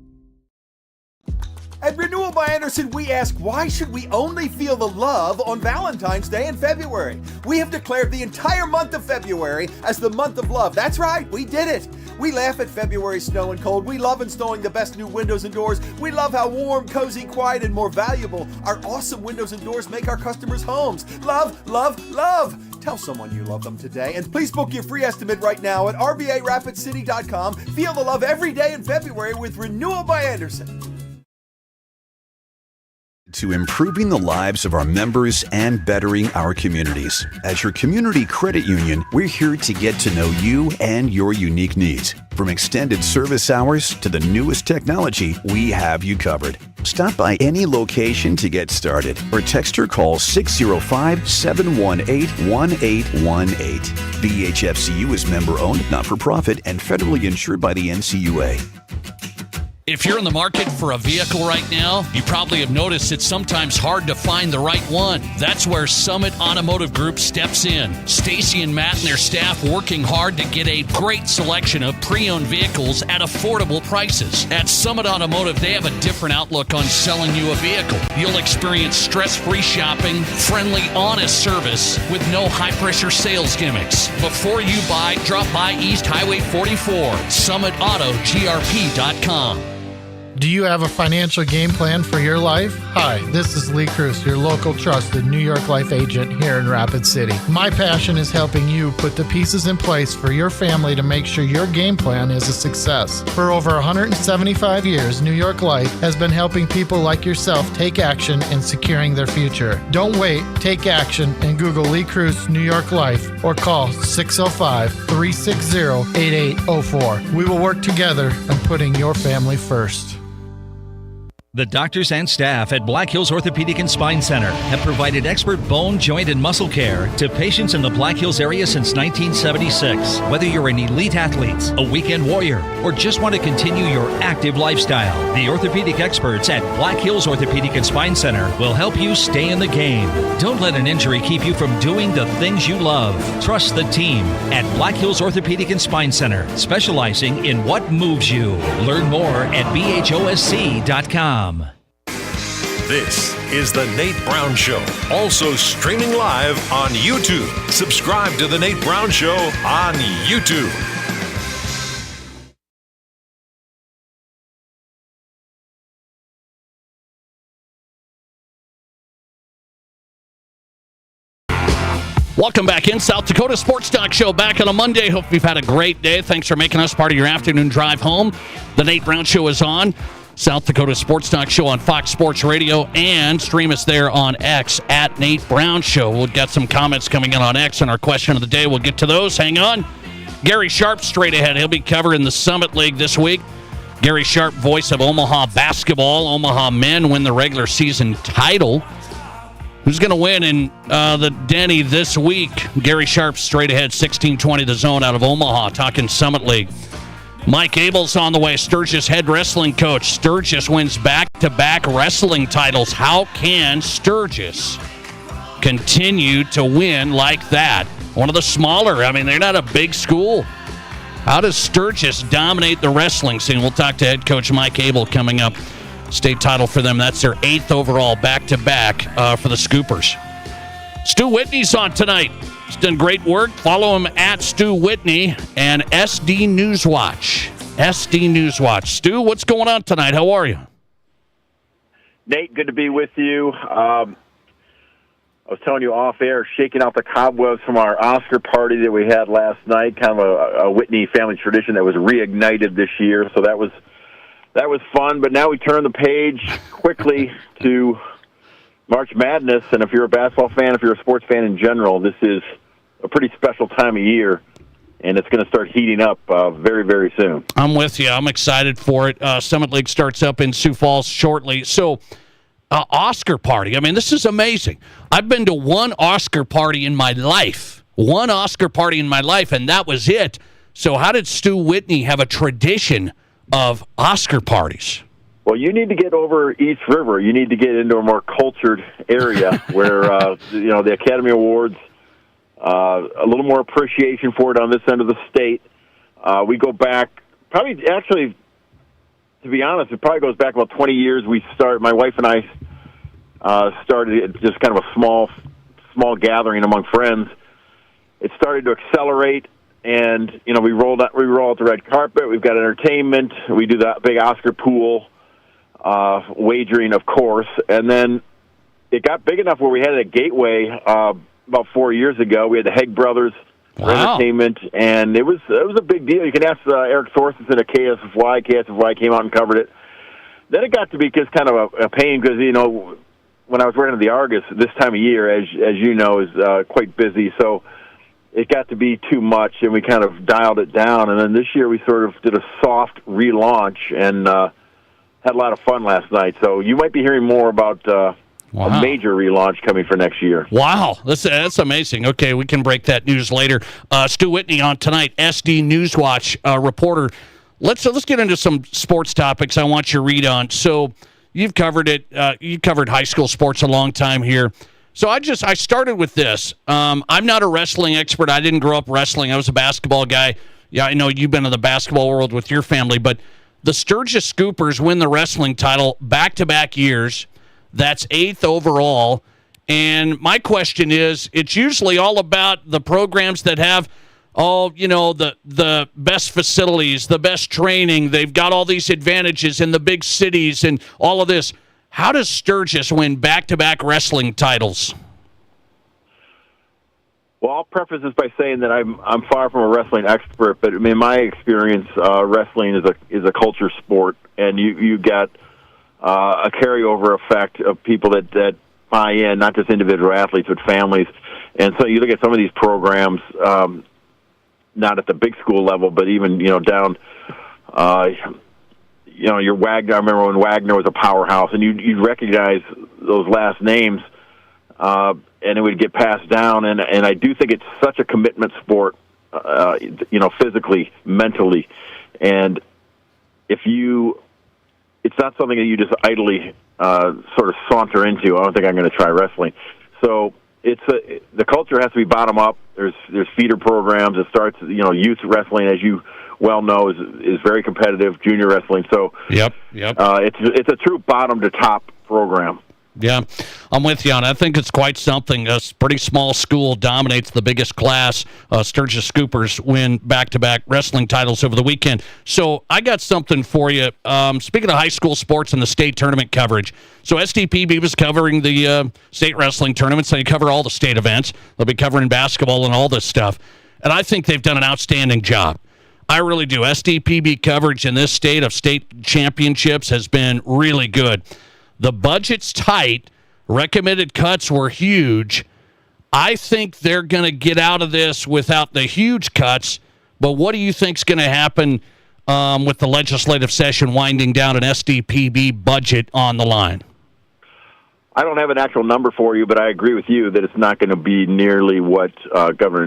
Speaker 18: At Renewal by Anderson, we ask, why should we only feel the love on Valentine's Day in February? We have declared the entire month of February as the month of love. That's right, we did it. We laugh at February's snow and cold. We love installing the best new windows and doors. We love how warm, cozy, quiet, and more valuable our awesome windows and doors make our customers' homes. Love, love, love. Tell someone you love them today. And please book your free estimate right now at RBARapidCity.com. Feel the love every day in February with Renewal by Anderson.
Speaker 19: To improving the lives of our members and bettering our communities. As your community credit union, we're here to get to know you and your unique needs. From extended service hours to the newest technology, we have you covered. Stop by any location to get started or text or call 605-718-1818. BHFCU is member-owned, not-for-profit, and federally insured by the NCUA.
Speaker 3: If you're in the market for a vehicle right now, you probably have noticed it's sometimes hard to find the right one. That's where Summit Automotive Group steps in. Stacy and Matt and their staff working hard to get a great selection of pre-owned vehicles at affordable prices. At Summit Automotive, they have a different outlook on selling you a vehicle. You'll experience stress-free shopping, friendly, honest service with no high-pressure sales gimmicks. Before you buy, drop by East Highway 44, SummitAutoGRP.com.
Speaker 20: Do you have a financial game plan for your life? Hi, this is Lee Cruz, your local trusted New York Life agent here in Rapid City. My passion is helping you put the pieces in place for your family to make sure your game plan is a success. For over 175 years, New York Life has been helping people like yourself take action in securing their future. Don't wait, take action and Google Lee Cruz New York Life or call 605-360-8804. We will work together on putting your family first.
Speaker 21: The doctors and staff at Black Hills Orthopedic and Spine Center have provided expert bone, joint, and muscle care to patients in the Black Hills area since 1976. Whether you're an elite athlete, a weekend warrior, or just want to continue your active lifestyle, the orthopedic experts at Black Hills Orthopedic and Spine Center will help you stay in the game. Don't let an injury keep you from doing the things you love. Trust the team at Black Hills Orthopedic and Spine Center, specializing in what moves you. Learn more at bhosc.com.
Speaker 5: This is The Nate Brown Show, also streaming live on YouTube. Subscribe to The Nate Brown Show on YouTube.
Speaker 3: Welcome back in. South Dakota Sports Talk Show back on a Monday. Hope you've had a great day. Thanks for making us part of your afternoon drive home. The Nate Brown Show is on. South Dakota Sports Talk Show on Fox Sports Radio, and stream us there on X at Nate Brown Show. We'll get some comments coming in on X on our question of the day. We'll get to those. Hang on. Gary Sharp straight ahead. He'll be covering the Summit League this week. Gary Sharp, voice of Omaha basketball. Omaha men win the regular season title. Who's going to win in the Denny this week? Gary Sharp straight ahead, 1620 The Zone out of Omaha, talking Summit League. Mike Abell's on the way, Sturgis head wrestling coach. Sturgis wins back-to-back wrestling titles. How can Sturgis continue to win like that? One of the smaller, they're not a big school. How does Sturgis dominate the wrestling scene? We'll talk to head coach Mike Abell coming up. State title for them. That's their 8th overall back-to-back for the Scoopers. Stu Whitney's on tonight. He's done great work. Follow him at Stu Whitney and SD Newswatch. SD Newswatch. Stu, what's going on tonight? How are you?
Speaker 22: Nate, good to be with you. I was telling you off air, shaking out the cobwebs from our Oscar party that we had last night, kind of a Whitney family tradition that was reignited this year. So that was fun. But now we turn the page quickly to March Madness, and if you're a basketball fan, if you're a sports fan in general, this is a pretty special time of year, and it's going to start heating up very, very soon.
Speaker 3: I'm with you. I'm excited for it. Summit League starts up in Sioux Falls shortly. So, Oscar party. This is amazing. I've been to one Oscar party in my life. And that was it. So how did Stu Whitney have a tradition of Oscar parties?
Speaker 22: Well, you need to get over East River. You need to get into a more cultured area where, the Academy Awards, a little more appreciation for it on this end of the state. We go back, to be honest, it probably goes back about 20 years. My wife and I started just kind of a small gathering among friends. It started to accelerate, and, we roll out the red carpet. We've got entertainment. We do that big Oscar pool. Wagering, of course, and then it got big enough where we had it at Gateway about 4 years ago. We had the Haig Brothers for entertainment, and it was a big deal. You can ask Eric Thorstensen at KSFY. KSFY came out and covered it. Then it got to be just kind of a pain because, when I was working at the Argus, this time of year, as you know, is quite busy, so it got to be too much, and we kind of dialed it down. And then this year we sort of did a soft relaunch, and had a lot of fun last night, so you might be hearing more about a major relaunch coming for next year.
Speaker 3: Wow, that's amazing. Okay, we can break that news later. Stu Whitney on tonight, SD Newswatch reporter. let's get into some sports topics I want your read on. So you've covered it. You covered high school sports a long time here. So I started with this. I'm not a wrestling expert. I didn't grow up wrestling. I was a basketball guy. Yeah, I know you've been in the basketball world with your family, but the Sturgis Scoopers win the wrestling title back-to-back years. That's 8th overall. And my question is, it's usually all about the programs that have the best facilities, the best training. They've got all these advantages in the big cities and all of this. How does Sturgis win back-to-back wrestling titles?
Speaker 22: Well, I'll preface this by saying that I'm far from a wrestling expert, but in my experience, wrestling is a culture sport, and you get a carryover effect of people that buy in, not just individual athletes, but families. And so you look at some of these programs, not at the big school level, but even down. Your Wagner. I remember when Wagner was a powerhouse, and you'd recognize those last names, and it would get passed down. And I do think it's such a commitment sport, physically, mentally, and it's not something that you just idly sort of saunter into. I don't think I'm going to try wrestling. So the culture has to be bottom up. There's feeder programs. It starts, youth wrestling, as you well know, is very competitive. Junior wrestling. So
Speaker 3: yep.
Speaker 22: It's a true bottom to top program.
Speaker 3: Yeah, I'm with you on it. I think it's quite something. A pretty small school dominates the biggest class. Sturgis Scoopers win back-to-back wrestling titles over the weekend. So I got something for you. Speaking of high school sports and the state tournament coverage, so SDPB was covering the state wrestling tournaments. They cover all the state events. They'll be covering basketball and all this stuff. And I think they've done an outstanding job. I really do. SDPB coverage in this state of state championships has been really good. The budget's tight. Recommended cuts were huge. I think they're going to get out of this without the huge cuts, but what do you think's going to happen with the legislative session winding down, an SDPB budget on the line?
Speaker 22: I don't have an actual number for you, but I agree with you that it's not going to be nearly what former Governor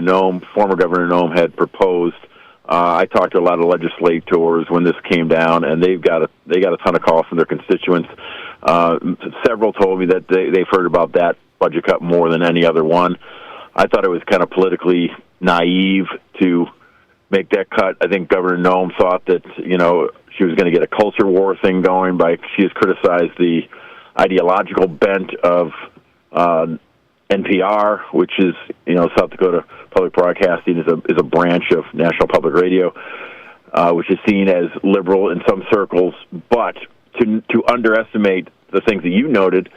Speaker 22: Nome had proposed. I talked to a lot of legislators when this came down, and they got a ton of calls from their constituents. Several told me that they've heard about that budget cut more than any other one. I thought it was kind of politically naive to make that cut. I think Governor Nome thought that she was going to get a culture war thing going she has criticized the ideological bent of NPR, which is South Dakota Public Broadcasting is a branch of National Public Radio, which is seen as liberal in some circles, but to underestimate the things that you noted,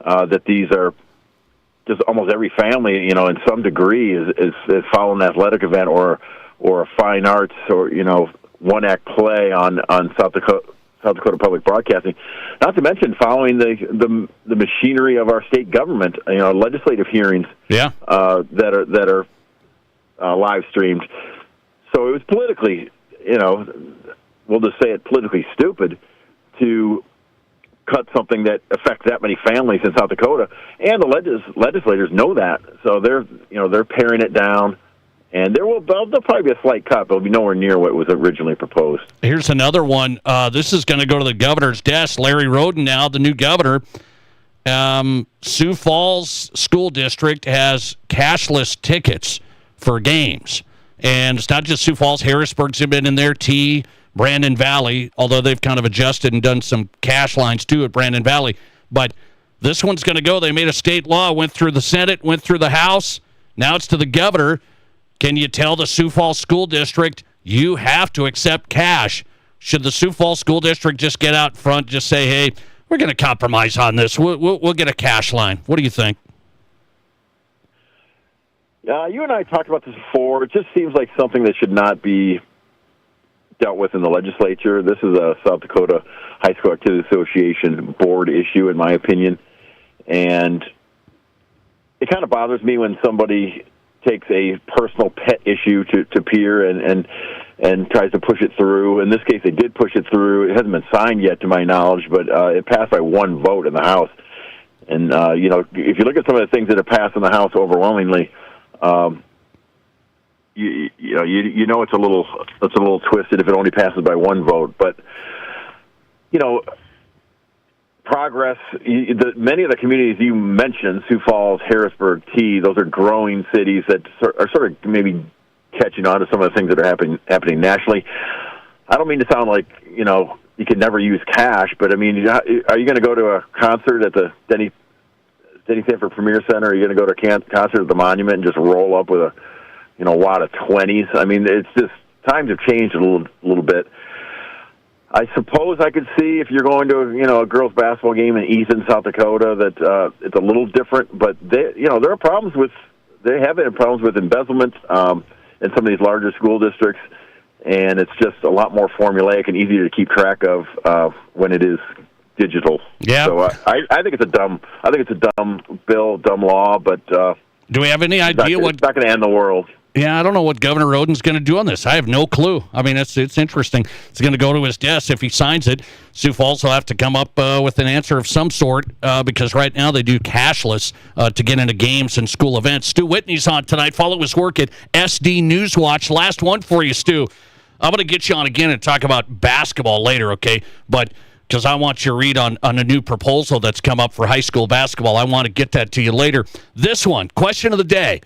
Speaker 22: that these are just almost every family, in some degree is following an athletic event or a fine arts or one act play on South Dakota Public Broadcasting. Not to mention following the machinery of our state government, legislative hearings, that are live streamed. So it was politically, we'll just say it, politically stupid to cut something that affects that many families in South Dakota, and the legislators know that, so they're paring it down, and there'll probably be a slight cut, but it'll be nowhere near what was originally proposed.
Speaker 3: Here's another one. This is going to go to the governor's desk. Larry Roden, now the new governor. Sioux Falls School District has cashless tickets for games, and it's not just Sioux Falls. Harrisburg's been in there. Brandon Valley, although they've kind of adjusted and done some cash lines too at Brandon Valley. But this one's going to go. They made a state law, went through the Senate, went through the House. Now it's to the governor. Can you tell the Sioux Falls School District you have to accept cash? Should the Sioux Falls School District just get out front, just say, hey, we're going to compromise on this. We'll get a cash line. What do you think?
Speaker 22: You and I talked about this before. It just seems like something that should not be dealt with in the legislature. This is a South Dakota High School Activities Association board issue, in my opinion. And it kind of bothers me when somebody takes a personal pet issue to peer and tries to push it through. In this case, they did push it through. It hasn't been signed yet, to my knowledge, but it passed by one vote in the House. And, if you look at some of the things that have passed in the House overwhelmingly, you know it's a little twisted if it only passes by one vote. But progress. Many of the communities you mentioned, Sioux Falls, Harrisburg, those are growing cities that are sort of maybe catching on to some of the things that are happening nationally. I don't mean to sound like you can never use cash, but I mean, are you going to go to a concert at the Denny Sanford Premier Center? Are you going to go to a concert at the Monument and just roll up with a wad of 20s? I mean, it's just times have changed a little bit. I suppose I could see if you're going to a girls basketball game in Easton, South Dakota, that it's a little different. But there are problems with embezzlement in some of these larger school districts, and it's just a lot more formulaic and easier to keep track of when it is digital.
Speaker 3: Yeah.
Speaker 22: So I think it's a dumb bill, dumb law. But
Speaker 3: do we have any idea
Speaker 22: it's not going to end the world?
Speaker 3: Yeah, I don't know what Governor Roden's going to do on this. I have no clue. I mean, it's interesting. It's going to go to his desk. If he signs it, Sioux Falls will have to come up with an answer of some sort because right now they do cashless to get into games and school events. Stu Whitney's on tonight. Follow his work at SD Newswatch. Last one for you, Stu. I'm going to get you on again and talk about basketball later, okay? But because I want your read on a new proposal that's come up for high school basketball. I want to get that to you later. This one, question of the day.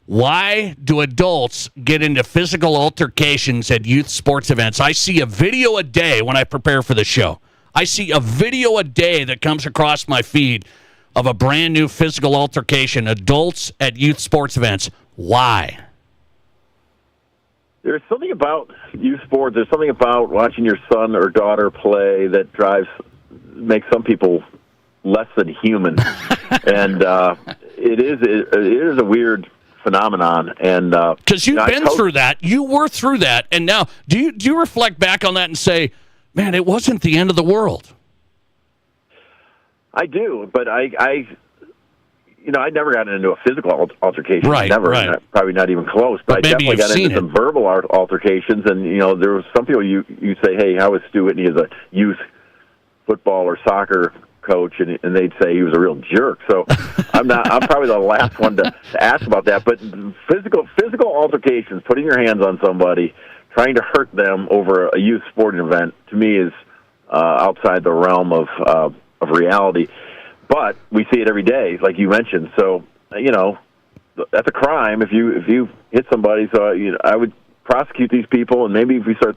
Speaker 3: Why do adults get into physical altercations at youth sports events? I see a video a day when I prepare for the show. I see a video a day that comes across my feed of a brand new physical altercation, adults at youth sports events. Why?
Speaker 22: There's something about youth sports. There's something about watching your son or daughter play that makes some people less than human, and it is a weird phenomenon. And
Speaker 3: because you've been through that, you were through that, and now do you reflect back on that and say, man, it wasn't the end of the world?
Speaker 22: I do, but I never got into a physical altercation.
Speaker 3: Right,
Speaker 22: never,
Speaker 3: right.
Speaker 22: Probably not even close. But I definitely got into some verbal altercations, and there was some people you say, hey, how was Stu Whitney as a youth football or soccer coach, and they'd say he was a real jerk. So I'm probably the last one to ask about that. But physical altercations, putting your hands on somebody, trying to hurt them over a youth sporting event, to me is outside the realm of reality. But we see it every day, like you mentioned. So that's a crime if you hit somebody. So I would prosecute these people, and maybe if we start.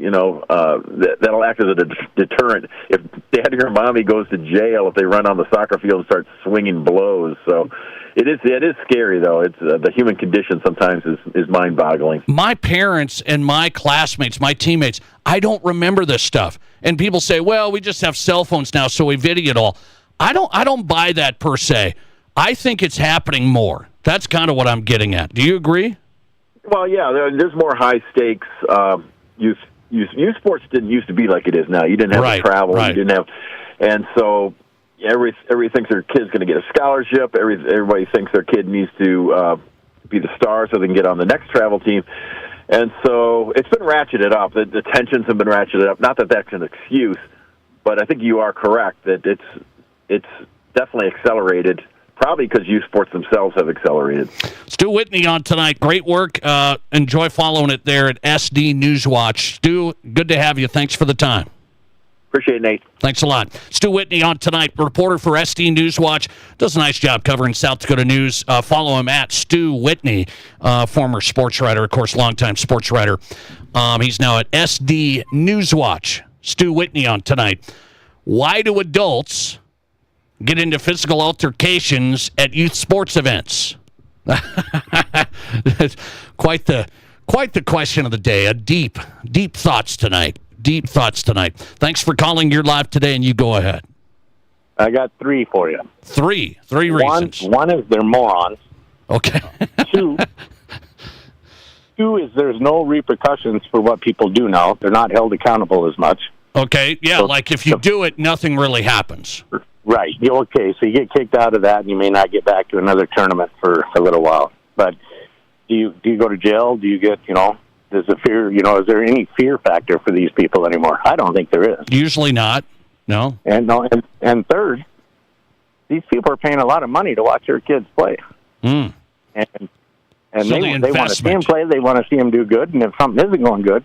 Speaker 22: That'll act as a deterrent. If daddy or mommy goes to jail if they run on the soccer field and start swinging blows. So it is scary, though. It's the human condition sometimes is mind-boggling.
Speaker 3: My parents and my classmates, my teammates, I don't remember this stuff. And people say, well, we just have cell phones now, so we video it all. I don't buy that per se. I think it's happening more. That's kind of what I'm getting at. Do you agree?
Speaker 22: Well, yeah, there's more high-stakes youth sports didn't used to be like it is now. You didn't have to travel.
Speaker 3: Right.
Speaker 22: You didn't have, and so everybody thinks their kid's going to get a scholarship. Everybody thinks their kid needs to be the star so they can get on the next travel team. And so it's been ratcheted up. The tensions have been ratcheted up. Not that that's an excuse, but I think you are correct that it's definitely accelerated. Probably because youth sports themselves have accelerated.
Speaker 3: Stu Whitney on tonight. Great work. Enjoy following it there at SD Newswatch. Stu, good to have you. Thanks for the time.
Speaker 22: Appreciate it, Nate.
Speaker 3: Thanks a lot. Stu Whitney on tonight, reporter for SD Newswatch. Does a nice job covering South Dakota news. Follow him at Stu Whitney, former sports writer, of course, longtime sports writer. He's now at SD Newswatch. Stu Whitney on tonight. Why do adults get into physical altercations at youth sports events? quite the question of the day. Deep thoughts tonight. Deep thoughts tonight. Thanks for calling. You're live today, and you go ahead.
Speaker 1: I got three for you.
Speaker 3: Three reasons.
Speaker 1: One is they're morons.
Speaker 3: Okay.
Speaker 1: Two is there's no repercussions for what people do now. They're not held accountable as much.
Speaker 3: Okay, yeah, like if you do it, nothing really happens.
Speaker 1: Right. Okay, so you get kicked out of that, and you may not get back to another tournament for a little while. But do you go to jail? Do you get, does the fear, is there any fear factor for these people anymore? I don't think there is.
Speaker 3: Usually not. No.
Speaker 1: And third, these people are paying a lot of money to watch their kids play.
Speaker 3: Mm.
Speaker 1: And And
Speaker 3: So
Speaker 1: they want to see him play. They want to see him do good. And if something isn't going good,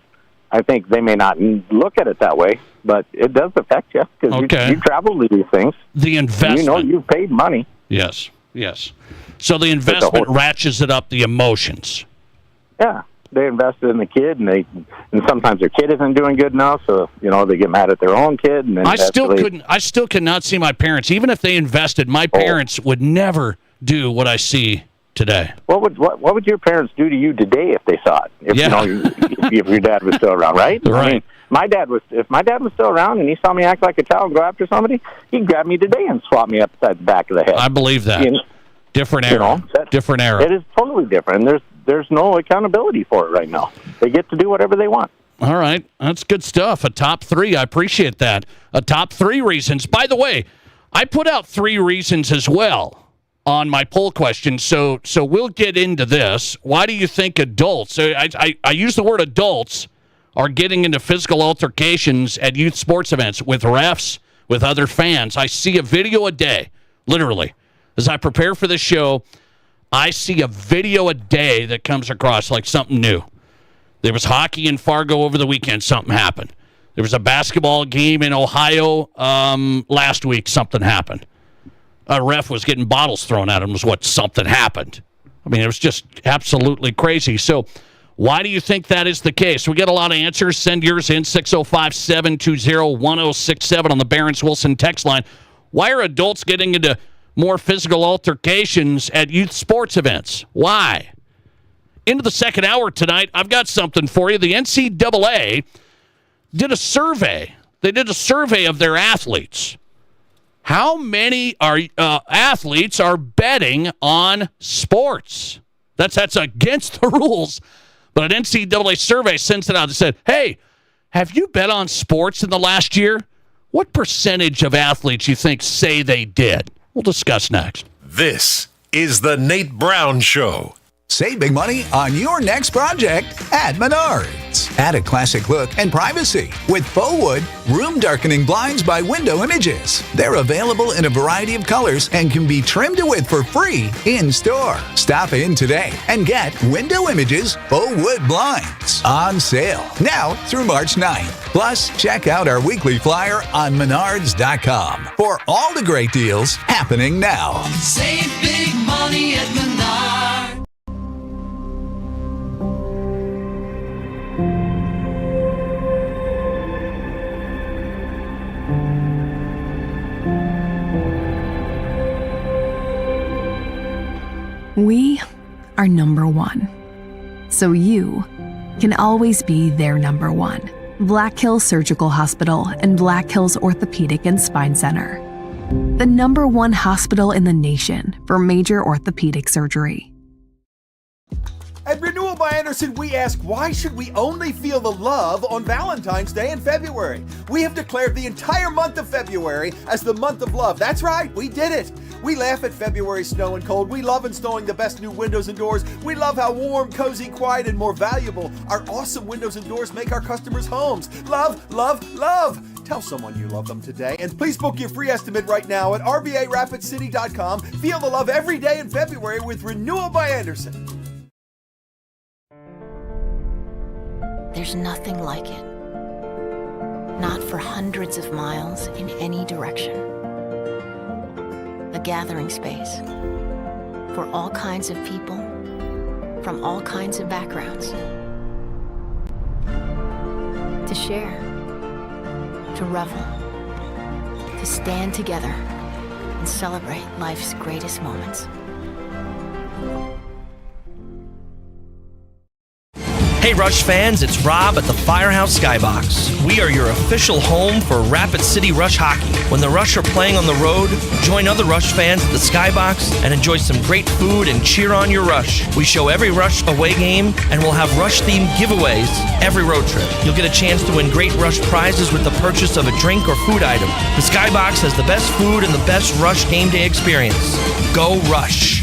Speaker 1: I think they may not look at it that way, but it does affect you because you travel to these things.
Speaker 3: The investment.
Speaker 1: You've paid money.
Speaker 3: Yes. So the investment ratchets it up the emotions.
Speaker 1: Yeah. They invested in the kid, and sometimes their kid isn't doing good enough, so they get mad at their own kid. And then
Speaker 3: I still cannot see my parents, even if they invested. My parents would never do what I see today.
Speaker 1: What would your parents do to you today if they saw it? If your dad was still around, right?
Speaker 3: Right.
Speaker 1: I mean, if my dad was still around and he saw me act like a child and go after somebody, he'd grab me today and swat me upside the back of the head.
Speaker 3: I believe that. Different era. Different era.
Speaker 1: It is totally different. There's no accountability for it right now. They get to do whatever they want.
Speaker 3: All right. That's good stuff. A top 3. I appreciate that. A top 3 reasons. By the way, I put out 3 reasons as well on my poll question. So we'll get into this. Why do you think adults, I use the word adults, are getting into physical altercations at youth sports events with refs, with other fans? I see a video a day, literally. As I prepare for this show, I see a video a day that comes across like something new. There was hockey in Fargo over the weekend. Something happened. There was a basketball game in Ohio last week. Something happened. A ref was getting bottles thrown at him. Something happened. I mean, it was just absolutely crazy. So why do you think that is the case? We get a lot of answers. Send yours in, 605-720-1067 on the Barron's-Wilson text line. Why are adults getting into more physical altercations at youth sports events? Why? Into the second hour tonight, I've got something for you. The NCAA did a survey. They did a survey of their athletes. How many athletes are betting on sports? That's against the rules. But an NCAA survey sends it out and said, hey, have you bet on sports in the last year? What percentage of athletes you think say they did? We'll discuss next.
Speaker 5: This is the Nate Brown Show.
Speaker 2: Save big money on your next project at Menards. Add a classic look and privacy with faux wood room darkening blinds by Window Images. They're available in a variety of colors and can be trimmed to width for free in store. Stop in today and get Window Images faux wood blinds on sale now through March 9th. Plus, check out our weekly flyer on Menards.com for all the great deals happening now.
Speaker 4: Save big money at Menards.
Speaker 17: We are number 1. So you can always be their number 1. Black Hills Surgical Hospital and Black Hills Orthopedic and Spine Center. The number 1 hospital in the nation for major orthopedic surgery.
Speaker 18: At Renewal by Anderson, we ask, why should we only feel the love on Valentine's Day in February? We have declared the entire month of February as the month of love. That's right, we did it. We laugh at February's snow and cold. We love installing the best new windows and doors. We love how warm, cozy, quiet, and more valuable our awesome windows and doors make our customers' homes. Love, love, love. Tell someone you love them today. And please book your free estimate right now at RBARapidCity.com. Feel the love every day in February with Renewal by Anderson.
Speaker 16: There's nothing like it. Not for hundreds of miles in any direction. A gathering space for all kinds of people from all kinds of backgrounds. To share, to revel, to stand together and celebrate life's greatest moments.
Speaker 23: Hey Rush fans, it's Rob at the Firehouse Skybox. We are your official home for Rapid City Rush hockey. When the Rush are playing on the road, join other Rush fans at the Skybox and enjoy some great food and cheer on your Rush. We show every Rush away game and we'll have Rush-themed giveaways every road trip. You'll get a chance to win great Rush prizes with the purchase of a drink or food item. The Skybox has the best food and the best Rush game day experience. Go Rush!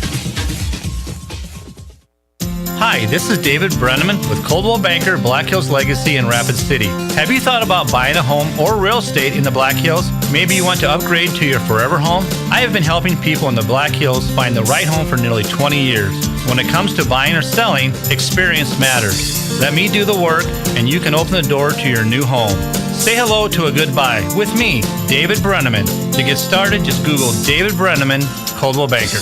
Speaker 24: Hi, this is David Brenneman with Coldwell Banker, Black Hills Legacy in Rapid City. Have you thought about buying a home or real estate in the Black Hills? Maybe you want to upgrade to your forever home? I have been helping people in the Black Hills find the right home for nearly 20 years. When it comes to buying or selling, experience matters. Let me do the work, and you can open the door to your new home. Say hello to a good buy with me, David Brenneman. To get started, just Google David Brenneman, Coldwell Banker.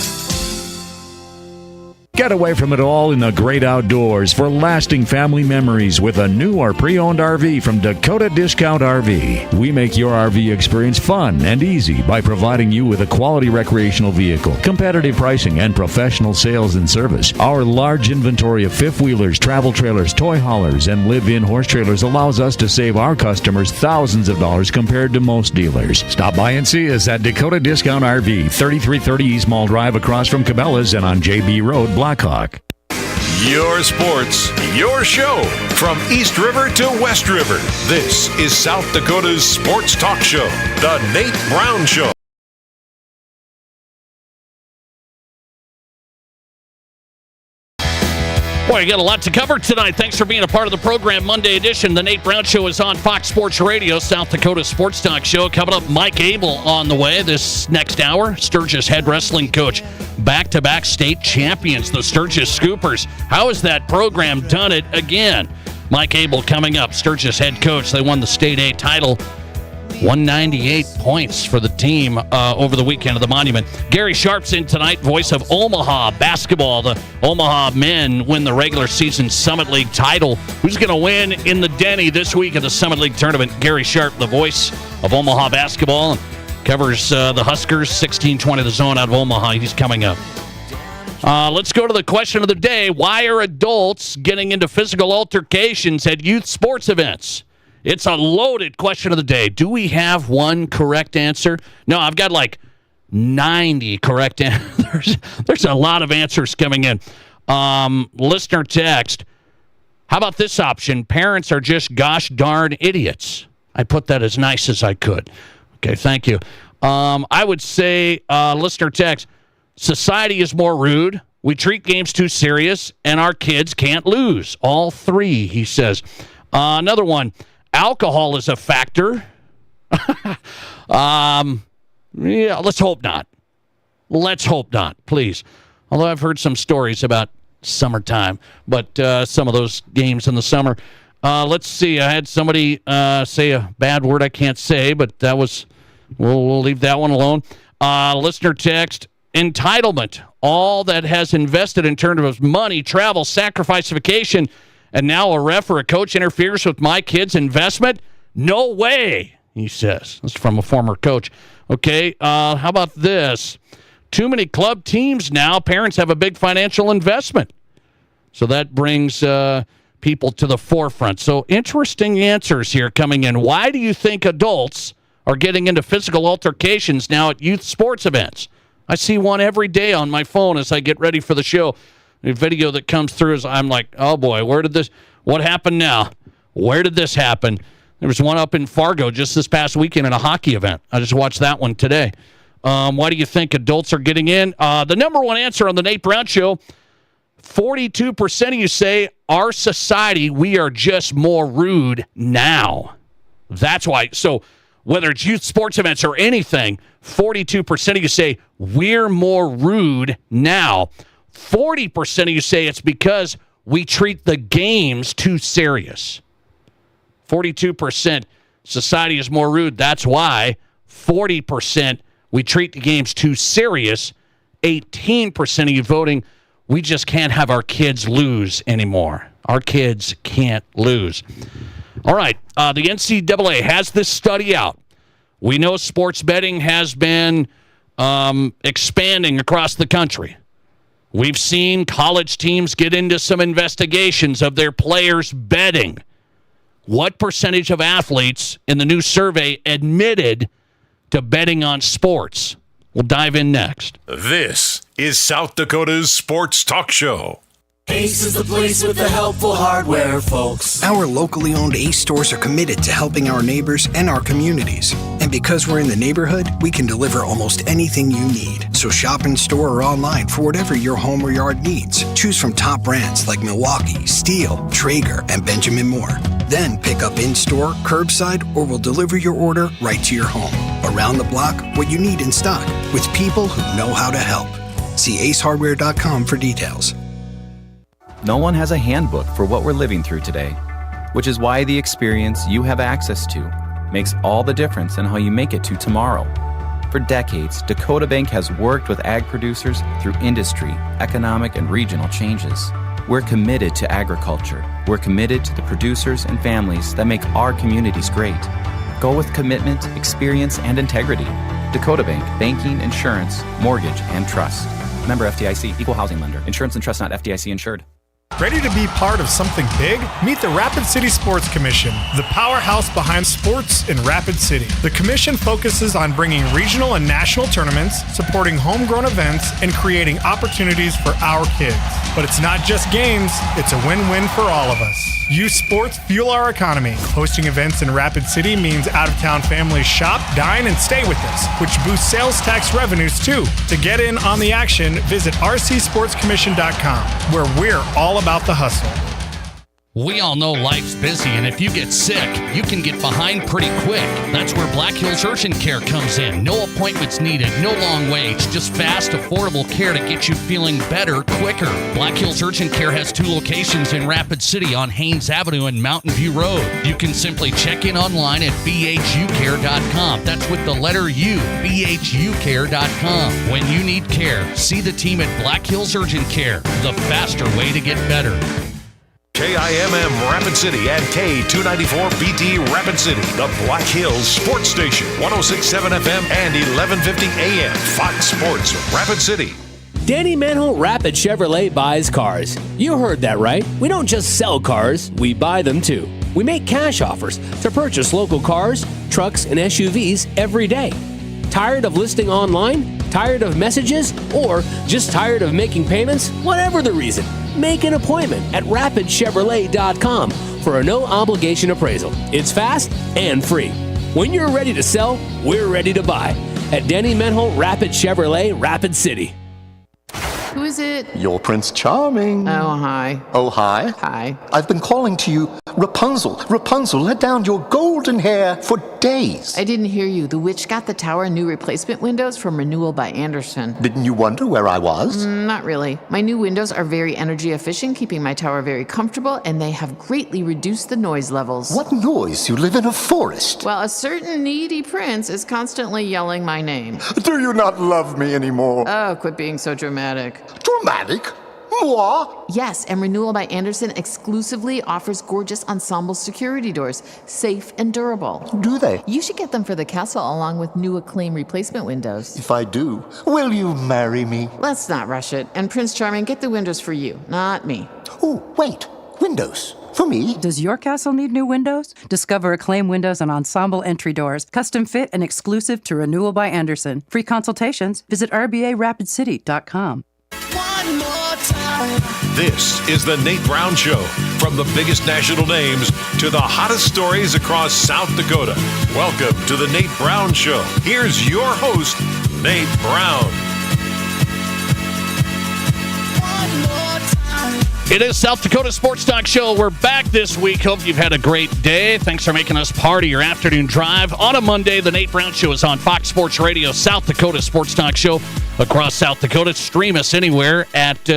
Speaker 13: Get away from it all in the great outdoors for lasting family memories with a new or pre-owned RV from Dakota Discount RV. We make your RV experience fun and easy by providing you with a quality recreational vehicle, competitive pricing, and professional sales and service. Our large inventory of fifth-wheelers, travel trailers, toy haulers, and live-in horse trailers allows us to save our customers thousands of dollars compared to most dealers. Stop by and see us at Dakota Discount RV, 3330 East Mall Drive across from Cabela's and on JB Road, Blackhawk.
Speaker 5: Your sports, your show. From East River to West River, this is South Dakota's sports talk show, The Nate Brown Show.
Speaker 3: Boy, you got a lot to cover tonight. Thanks for being a part of the program. Monday edition. The Nate Brown Show is on Fox Sports Radio, South Dakota Sports Talk Show. Coming up, Mike Abell on the way this next hour. Sturgis head wrestling coach. Back-to-back state champions, the Sturgis Scoopers. How has that program done it again? Mike Abell coming up. Sturgis head coach. They won the State A title. 198 points for the team over the weekend of the Monument. Gary Sharp's in tonight, voice of Omaha basketball. The Omaha men win the regular season Summit League title. Who's going to win in the Denny this week at the Summit League tournament? Gary Sharp, the voice of Omaha basketball, covers the Huskers, 1620 The Zone out of Omaha. He's coming up. Let's go to the question of the day. Why are adults getting into physical altercations at youth sports events? It's a loaded question of the day. Do we have one correct answer? No, I've got like 90 correct answers. There's a lot of answers coming in. Listener text, how about this option? Parents are just gosh darn idiots. I put that as nice as I could. Okay, thank you. I would say, listener text, society is more rude. We treat games too serious, and our kids can't lose. All three, he says. Another one. Alcohol is a factor. Yeah, let's hope not. Let's hope not, please. Although I've heard some stories about summertime, but some of those games in the summer. Let's see. I had somebody say a bad word I can't say, but that was, we'll leave that one alone. Listener text, entitlement. All that has invested in terms of money, travel, sacrifice, vacation, and now a ref or a coach interferes with my kid's investment? No way, he says. That's from a former coach. Okay, how about this? Too many club teams now. Parents have a big financial investment. So that brings people to the forefront. So interesting answers here coming in. Why do you think adults are getting into physical altercations now at youth sports events? I see one every day on my phone as I get ready for the show. The video that comes through is I'm like, oh boy, what happened now? Where did this happen? There was one up in Fargo just this past weekend at a hockey event. I just watched that one today. Why do you think adults are getting in? The number one answer on the Nate Brown Show, 42% of you say, our society, we are just more rude now. That's why. So whether it's youth sports events or anything, 42% of you say, we're more rude now. 40% of you say it's because we treat the games too serious. 42% society is more rude. That's why. 40% we treat the games too serious. 18% of you voting we just can't have our kids lose anymore. Our kids can't lose. All right. The NCAA has this study out. We know sports betting has been expanding across the country. We've seen college teams get into some investigations of their players betting. What percentage of athletes in the new survey admitted to betting on sports? We'll dive in next.
Speaker 5: This is South Dakota's Sports Talk Show.
Speaker 6: Ace is the place with the helpful hardware, folks.
Speaker 7: Our locally owned Ace stores are committed to helping our neighbors and our communities. And because we're in the neighborhood, we can deliver almost anything you need. So shop in store or online for whatever your home or yard needs. Choose from top brands like Milwaukee, Steel, Traeger, and Benjamin Moore. Then pick up in-store, curbside, or we'll deliver your order right to your home. Around the block, what you need in stock, with people who know how to help. See acehardware.com for details.
Speaker 8: No one has a handbook for what we're living through today, which is why the experience you have access to makes all the difference in how you make it to tomorrow. For decades, Dakota Bank has worked with ag producers through industry, economic, and regional changes. We're committed to agriculture. We're committed to the producers and families that make our communities great. Go with commitment, experience, and integrity. Dakota Bank, banking, insurance, mortgage, and trust. Member FDIC, equal housing lender. Insurance and trust not FDIC insured.
Speaker 9: Ready to be part of something big? Meet the Rapid City Sports Commission, the powerhouse behind sports in Rapid City. The commission focuses on bringing regional and national tournaments, supporting homegrown events, and creating opportunities for our kids. But it's not just games, it's a win-win for all of us. Youth sports fuel our economy. Hosting events in Rapid City means out-of-town families shop, dine, and stay with us, which boosts sales tax revenues too. To get in on the action, visit rcsportscommission.com, where we're all about the hustle.
Speaker 3: We all know life's busy, and if you get sick, you can get behind pretty quick. That's where Black Hills Urgent Care comes in. No appointments needed, no long waits, just fast, affordable care to get you feeling better quicker. Black Hills Urgent Care has 2 locations in Rapid City on Haynes Avenue and Mountain View Road. You can simply check in online at bhucare.com. That's with the letter U, bhucare.com. When you need care, see the team at Black Hills Urgent Care, the faster way to get better.
Speaker 5: KIMM Rapid City and K294BT Rapid City, the Black Hills Sports Station, 106.7 FM and 1150 AM, Fox Sports Rapid City.
Speaker 14: Danny Manholt Rapid Chevrolet buys cars. You heard that right. We don't just sell cars, we buy them too. We make cash offers to purchase local cars, trucks, and SUVs every day. Tired of listing online? Tired of messages? Or just tired of making payments? Whatever the reason, make an appointment at rapidchevrolet.com for a no-obligation appraisal. It's fast and free. When you're ready to sell, we're ready to buy. At Danny Manholt Rapid Chevrolet, Rapid City.
Speaker 10: Who is it?
Speaker 11: You're Prince Charming.
Speaker 10: Oh, hi.
Speaker 11: Oh, hi.
Speaker 10: Hi.
Speaker 11: I've been calling to you, Rapunzel. Rapunzel, let down your golden hair for days.
Speaker 10: I didn't hear you. The witch got the tower new replacement windows from Renewal by Anderson.
Speaker 11: Didn't you wonder where I was?
Speaker 10: Not really. My new windows are very energy efficient, keeping my tower very comfortable, and they have greatly reduced the noise levels.
Speaker 11: What noise? You live in a forest.
Speaker 10: Well, a certain needy prince is constantly yelling my name.
Speaker 11: Do you not love me anymore?
Speaker 10: Oh, quit being so dramatic.
Speaker 11: Dramatic? Moi?
Speaker 10: Yes, and Renewal by Anderson exclusively offers gorgeous ensemble security doors, safe and durable.
Speaker 11: Do they?
Speaker 10: You should get them for the castle along with new Acclaim replacement windows.
Speaker 11: If I do, will you marry me?
Speaker 10: Let's not rush it. And Prince Charming, get the windows for you, not me.
Speaker 11: Oh, wait. Windows. For me?
Speaker 25: Does your castle need new windows? Discover Acclaim windows and ensemble entry doors, custom fit and exclusive to Renewal by Anderson. Free consultations. Visit rbarapidcity.com.
Speaker 5: One more time. This is the Nate Brown Show. From the biggest national names to the hottest stories across South Dakota. Welcome to the Nate Brown Show. Here's your host, Nate Brown.
Speaker 4: One more time.
Speaker 3: It is South Dakota Sports Talk Show. We're back this week. Hope you've had a great day. Thanks for making us part of your afternoon drive. On a Monday, the Nate Brown Show is on Fox Sports Radio, South Dakota Sports Talk Show across South Dakota. Stream us anywhere at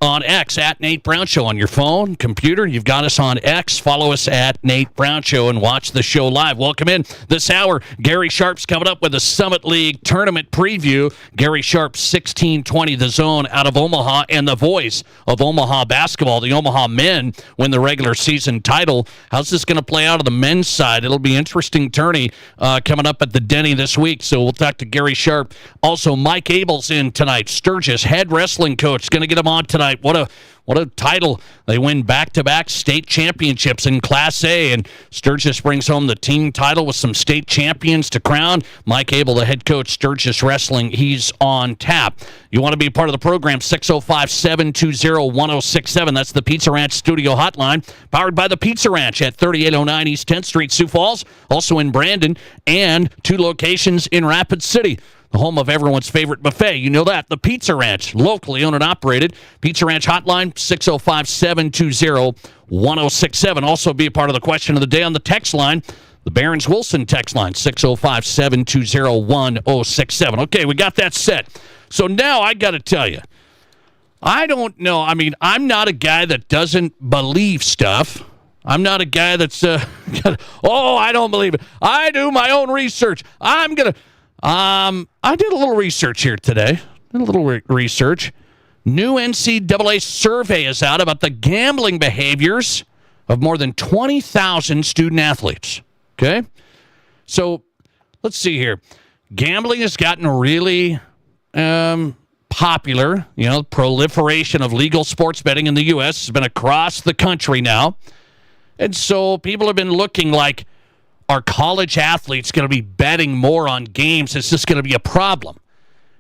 Speaker 3: on X, at Nate Brown Show. On your phone, computer, you've got us on X. Follow us at Nate Brown Show and watch the show live. Welcome in this hour. Gary Sharp's coming up with a Summit League tournament preview. Gary Sharp, 1620, the Zone out of Omaha, and the voice of Omaha basketball. The Omaha men win the regular season title. How's this going to play out on the men's side? It'll be interesting tourney coming up at the Denny this week, so we'll talk to Gary Sharp. Also, Mike Abell's in tonight. Sturgis, head wrestling coach, going to get him on tonight. What a title. They win back-to-back state championships in Class A, and Sturgis brings home the team title with some state champions to crown. Mike Abell, the head coach, Sturgis Wrestling, he's on tap. You want to be part of the program, 605-720-1067. That's the Pizza Ranch studio hotline, powered by the Pizza Ranch at 3809 East 10th Street, Sioux Falls, also in Brandon, and 2 locations in Rapid City. The home of everyone's favorite buffet. You know that. The Pizza Ranch, locally owned and operated. Pizza Ranch hotline, 605-720-1067. Also be a part of the question of the day on the text line, the Barons-Wilson text line, 605-720-1067. Okay, we got that set. So now I got to tell you, I don't know. I mean, I'm not a guy that doesn't believe stuff. I'm not a guy that's, I don't believe it. I do my own research. I did a little research here today. Research. New NCAA survey is out about the gambling behaviors of more than 20,000 student athletes. Okay? So, let's see here. Gambling has gotten really popular. You know, proliferation of legal sports betting in the U.S. has been across the country now. And so people have been looking like, are college athletes going to be betting more on games? Is this going to be a problem?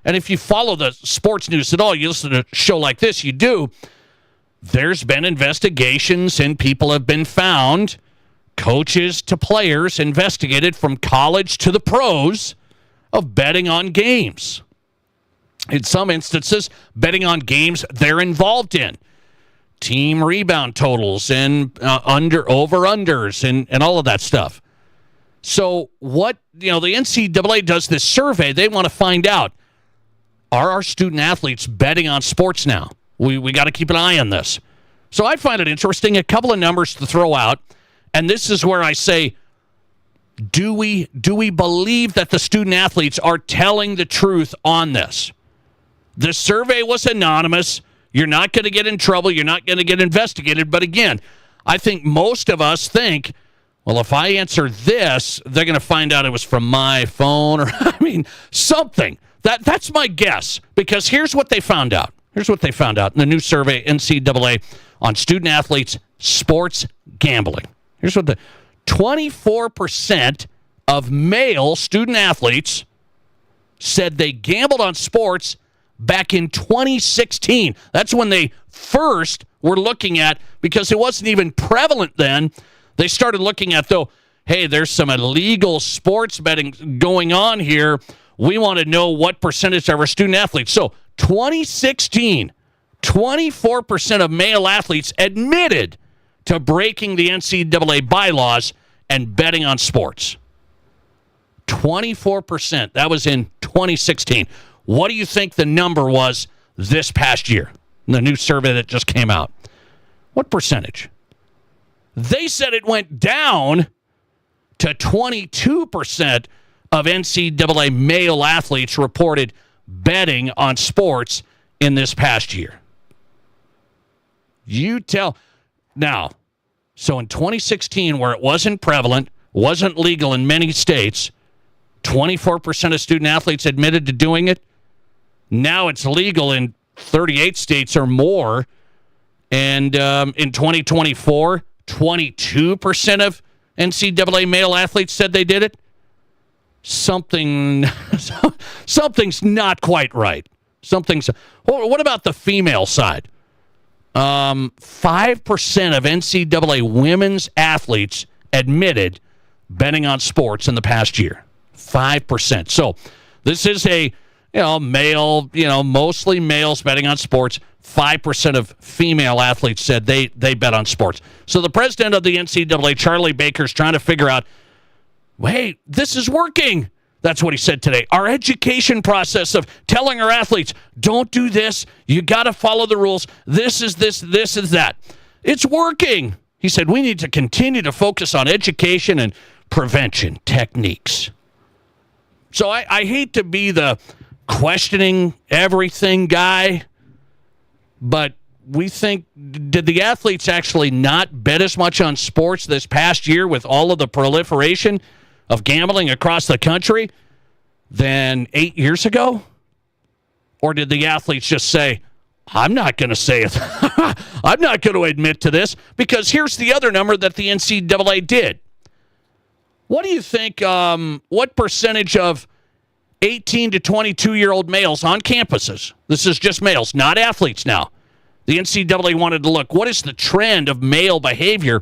Speaker 3: And if you follow the sports news at all, you listen to a show like this, you do, there's been investigations and people have been found, coaches to players, investigated from college to the pros, of betting on games. In some instances, betting on games they're involved in. Team rebound totals and over-unders and all of that stuff. So what, the NCAA does this survey. They want to find out, are our student athletes betting on sports now? We got to keep an eye on this. So I find it interesting, a couple of numbers to throw out, and this is where I say, do we believe that the student athletes are telling the truth on this? The survey was anonymous. You're not going to get in trouble. You're not going to get investigated. But again, I think most of us think, well, if I answer this, they're going to find out it was from my phone or, something. That's my guess, because here's what they found out. Here's what they found out in the new survey, NCAA, on student athletes' sports gambling. Here's what 24% of male student athletes said they gambled on sports back in 2016. That's when they first were looking at, because it wasn't even prevalent then, they started looking at, though, hey, there's some illegal sports betting going on here. We want to know what percentage of our student athletes. So 2016, 24% of male athletes admitted to breaking the NCAA bylaws and betting on sports. 24%. That was in 2016. What do you think the number was this past year? The new survey that just came out. What percentage? They said it went down to 22% of NCAA male athletes reported betting on sports in this past year. Now, so in 2016, where it wasn't prevalent, wasn't legal in many states, 24% of student athletes admitted to doing it. Now it's legal in 38 states or more. And in 2024, 22% of NCAA male athletes said they did it. Something's not quite right. What about the female side? 5% of NCAA women's athletes admitted betting on sports in the past year. 5%. So this is a male, mostly males betting on sports. 5% of female athletes said they bet on sports. So the president of the NCAA, Charlie Baker, is trying to figure out, hey, this is working. That's what he said today. Our education process of telling our athletes, don't do this, you got to follow the rules, this is this, this is that. It's working. He said we need to continue to focus on education and prevention techniques. So I hate to be the questioning everything guy, but we think, did the athletes actually not bet as much on sports this past year with all of the proliferation of gambling across the country than 8 years ago? Or did the athletes just say, I'm not going to say it. I'm not going to admit to this, because here's the other number that the NCAA did. What do you think, what percentage of 18 to 22-year-old males on campuses, this is just males, not athletes now. The NCAA wanted to look, what is the trend of male behavior?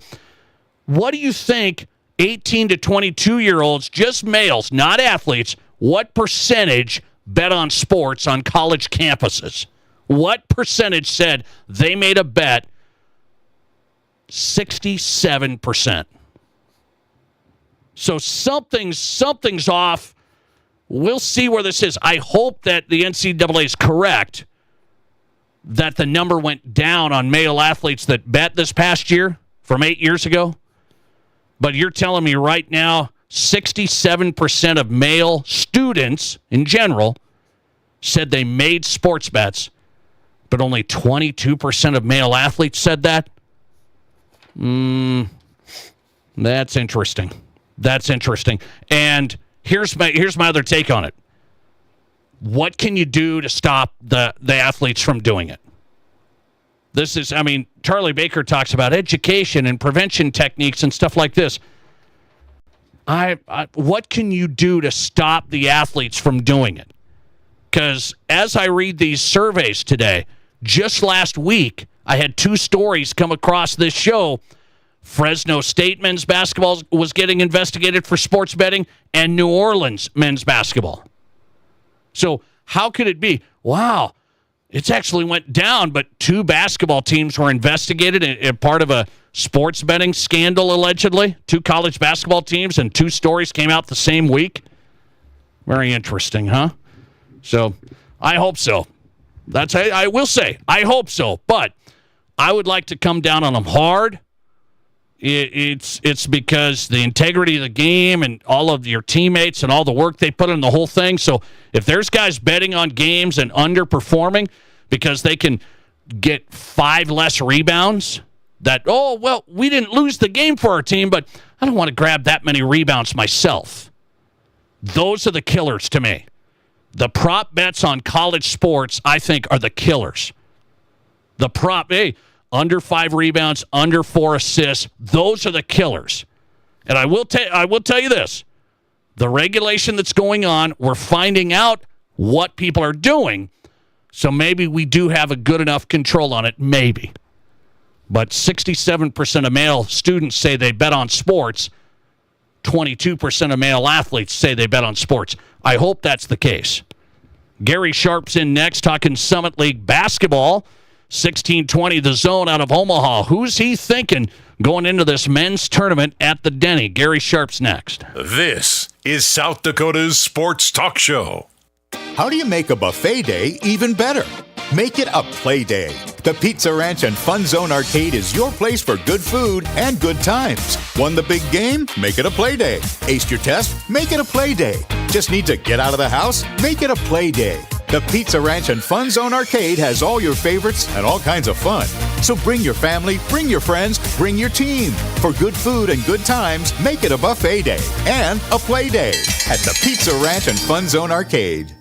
Speaker 3: What do you think 18 to 22-year-olds, just males, not athletes, what percentage bet on sports on college campuses? What percentage said they made a bet? 67%. So something's off. We'll see where this is. I hope that the NCAA is correct. that the number went down on male athletes that bet this past year from 8 years ago. But you're telling me right now 67% of male students in general said they made sports bets, but only 22% of male athletes said that? That's interesting. That's interesting. And here's my other take on it. What can you do to stop the athletes from doing it? This is, I mean, Charlie Baker talks about education and prevention techniques and stuff like this. What can you do to stop the athletes from doing it? Because as I read these surveys today, just last week, I had 2 stories come across this show. Fresno State men's basketball was getting investigated for sports betting, and New Orleans men's basketball. So how could it be? Wow, it's actually went down, but 2 basketball teams were investigated in part of a sports betting scandal, allegedly. 2 college basketball teams, and 2 stories came out the same week. Very interesting, huh? So I hope so. I will say, I hope so. But I would like to come down on them hard. It's because the integrity of the game and all of your teammates and all the work they put in the whole thing. So if there's guys betting on games and underperforming because they can get 5 less rebounds, we didn't lose the game for our team, but I don't want to grab that many rebounds myself. Those are the killers to me. The prop bets on college sports, I think, are the killers. The prop, under 5 rebounds, under 4 assists, those are the killers. And I will tell you this. The regulation that's going on, we're finding out what people are doing, so maybe we do have a good enough control on it, maybe. But 67% of male students say they bet on sports. 22% of male athletes say they bet on sports. I hope that's the case. Gary Sharp's in next, talking Summit League basketball. 1620, the Zone out of Omaha. Who's he thinking going into this men's tournament at the Denny? Gary Sharp's next.
Speaker 5: This is South Dakota's Sports Talk Show.
Speaker 12: How do you make a buffet day even better? Make it a play day. The Pizza Ranch and Fun Zone Arcade is your place for good food and good times. Won the big game? Make it a play day. Aced your test? Make it a play day. Just need to get out of the house? Make it a play day. The Pizza Ranch and Fun Zone Arcade has all your favorites and all kinds of fun. So bring your family, bring your friends, bring your team. For good food and good times, make it a buffet day and a play day at the Pizza Ranch and Fun Zone Arcade.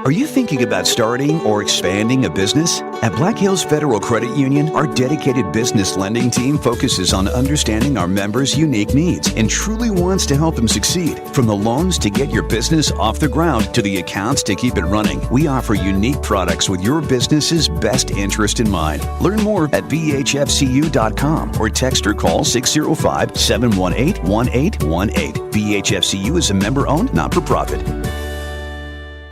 Speaker 15: Are you thinking about starting or expanding a business? At Black Hills Federal Credit Union, our dedicated business lending team focuses on understanding our members' unique needs and truly wants to help them succeed. From the loans to get your business off the ground to the accounts to keep it running, we offer unique products with your business's best interest in mind. Learn more at bhfcu.com or text or call 605-718-1818. BHFCU is a member-owned, not-for-profit.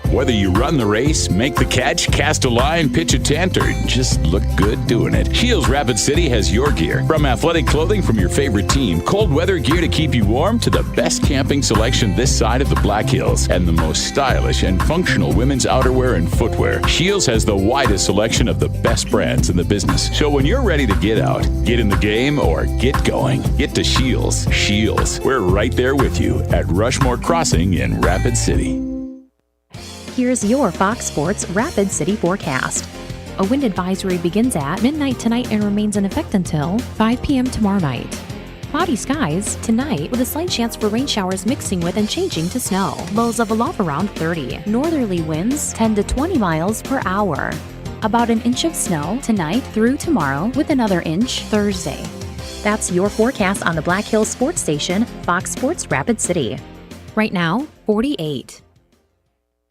Speaker 19: Whether you run the race, make the catch, cast a line, pitch a tent, or just look good doing it, Shields Rapid City has your gear. From athletic clothing from your favorite team, cold weather gear to keep you warm, to the best camping selection this side of the Black Hills, and the most stylish and functional women's outerwear and footwear, Shields has the widest selection of the best brands in the business. So when you're ready to get out, get in the game, or get going, get to Shields. Shields, we're right there with you at Rushmore Crossing in Rapid City.
Speaker 20: Here's your Fox Sports Rapid City forecast. A wind advisory begins at midnight tonight and remains in effect until 5 p.m. tomorrow night. Cloudy skies tonight with a slight chance for rain showers mixing with and changing to snow. Lows of aloft around 30. Northerly winds 10 to 20 miles per hour. About an inch of snow tonight through tomorrow with another inch Thursday. That's your forecast on the Black Hills Sports Station, Fox Sports Rapid City. Right now, 48.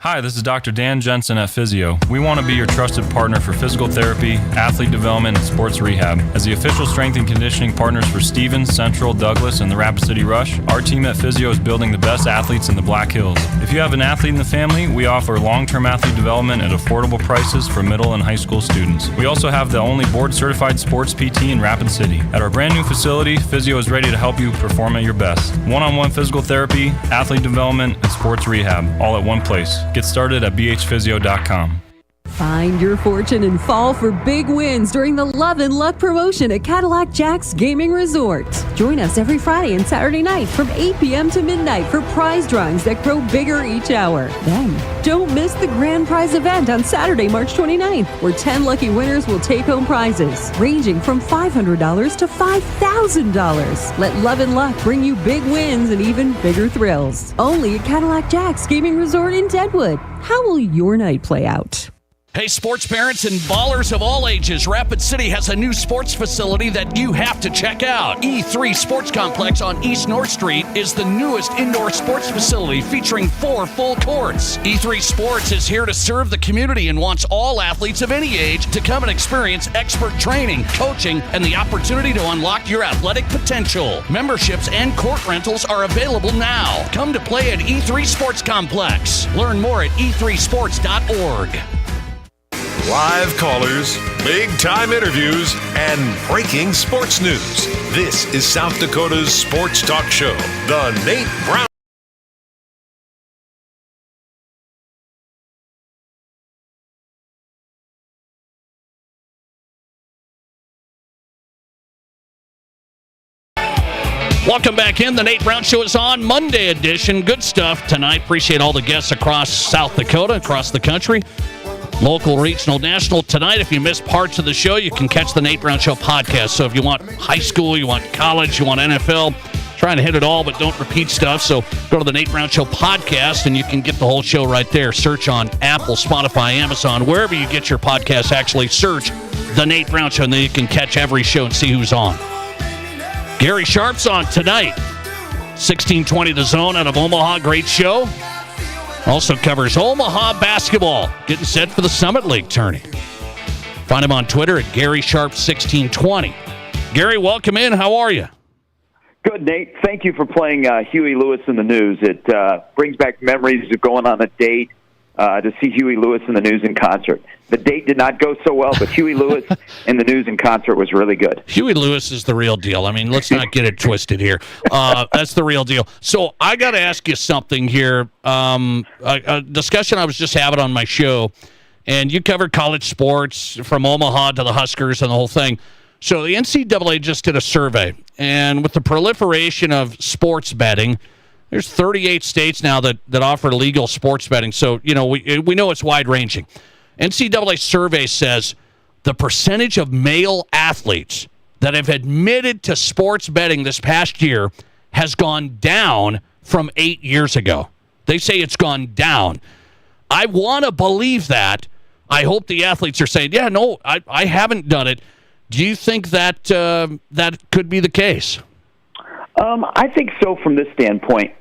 Speaker 21: Hi, this is Dr. Dan Jensen at Physio. We want to be your trusted partner for physical therapy, athlete development, and sports rehab. As the official strength and conditioning partners for Stevens, Central, Douglas, and the Rapid City Rush, our team at Physio is building the best athletes in the Black Hills. If you have an athlete in the family, we offer long-term athlete development at affordable prices for middle and high school students. We also have the only board-certified sports PT in Rapid City. At our brand new facility, Physio is ready to help you perform at your best. One-on-one physical therapy, athlete development, and sports rehab, all at one place. Get started at bhphysio.com.
Speaker 1: Find your fortune and fall for big wins during the Love and Luck promotion at Cadillac Jack's Gaming Resort. Join us every Friday and Saturday night from 8 p.m. to midnight for prize drawings that grow bigger each hour. Then, don't miss the grand prize event on Saturday, March 29th, where 10 lucky winners will take home prizes ranging from $500 to $5,000. Let Love and Luck bring you big wins and even bigger thrills. Only at Cadillac Jack's Gaming Resort in Deadwood. How will your night play out?
Speaker 3: Hey, sports parents and ballers of all ages, Rapid City has a new sports facility that you have to check out. E3 Sports Complex on East North Street is the newest indoor sports facility featuring 4 full courts. E3 Sports is here to serve the community and wants all athletes of any age to come and experience expert training, coaching, and the opportunity to unlock your athletic potential. Memberships and court rentals are available now. Come to play at E3 Sports Complex. Learn more at e3sports.org.
Speaker 5: Live callers, big-time interviews, and breaking sports news. This is South Dakota's sports talk show, The Nate Brown.
Speaker 3: Welcome back in. The Nate Brown Show is on. Monday edition. Good stuff tonight. Appreciate all the guests across South Dakota, across the country. Local, regional, national. Tonight, if you missed parts of the show, you can catch the Nate Brown Show podcast. So if you want high school, you want college, you want NFL, trying to hit it all but don't repeat stuff. So go to the Nate Brown Show podcast and you can get the whole show right there. Search on Apple, Spotify, Amazon, wherever you get your podcasts. Actually search the Nate Brown Show and then you can catch every show and see who's on. Gary Sharp's on tonight. 1620 The Zone out of Omaha. Great show. Also covers Omaha basketball, getting set for the Summit League tourney. Find him on Twitter at Gary Sharp 1620. Gary, welcome in. How are you?
Speaker 2: Good, Nate. Thank you for playing Huey Lewis in the News. It brings back memories of going on a date to see Huey Lewis in the News in concert. The date did not go so well, but Huey Lewis in the News in concert was really good.
Speaker 3: Huey Lewis is the real deal. I mean, let's not get it twisted here. That's the real deal. So I got to ask you something here. A discussion I was just having on my show, and you covered college sports from Omaha to the Huskers and the whole thing. So the NCAA just did a survey, and with the proliferation of sports betting, there's 38 states now that offer legal sports betting. So, you know, we know it's wide-ranging. NCAA survey says the percentage of male athletes that have admitted to sports betting this past year has gone down from 8 years ago. They say it's gone down. I want to believe that. I hope the athletes are saying, yeah, no, I haven't done it. Do you think that that could be the case?
Speaker 2: I think so from this standpoint.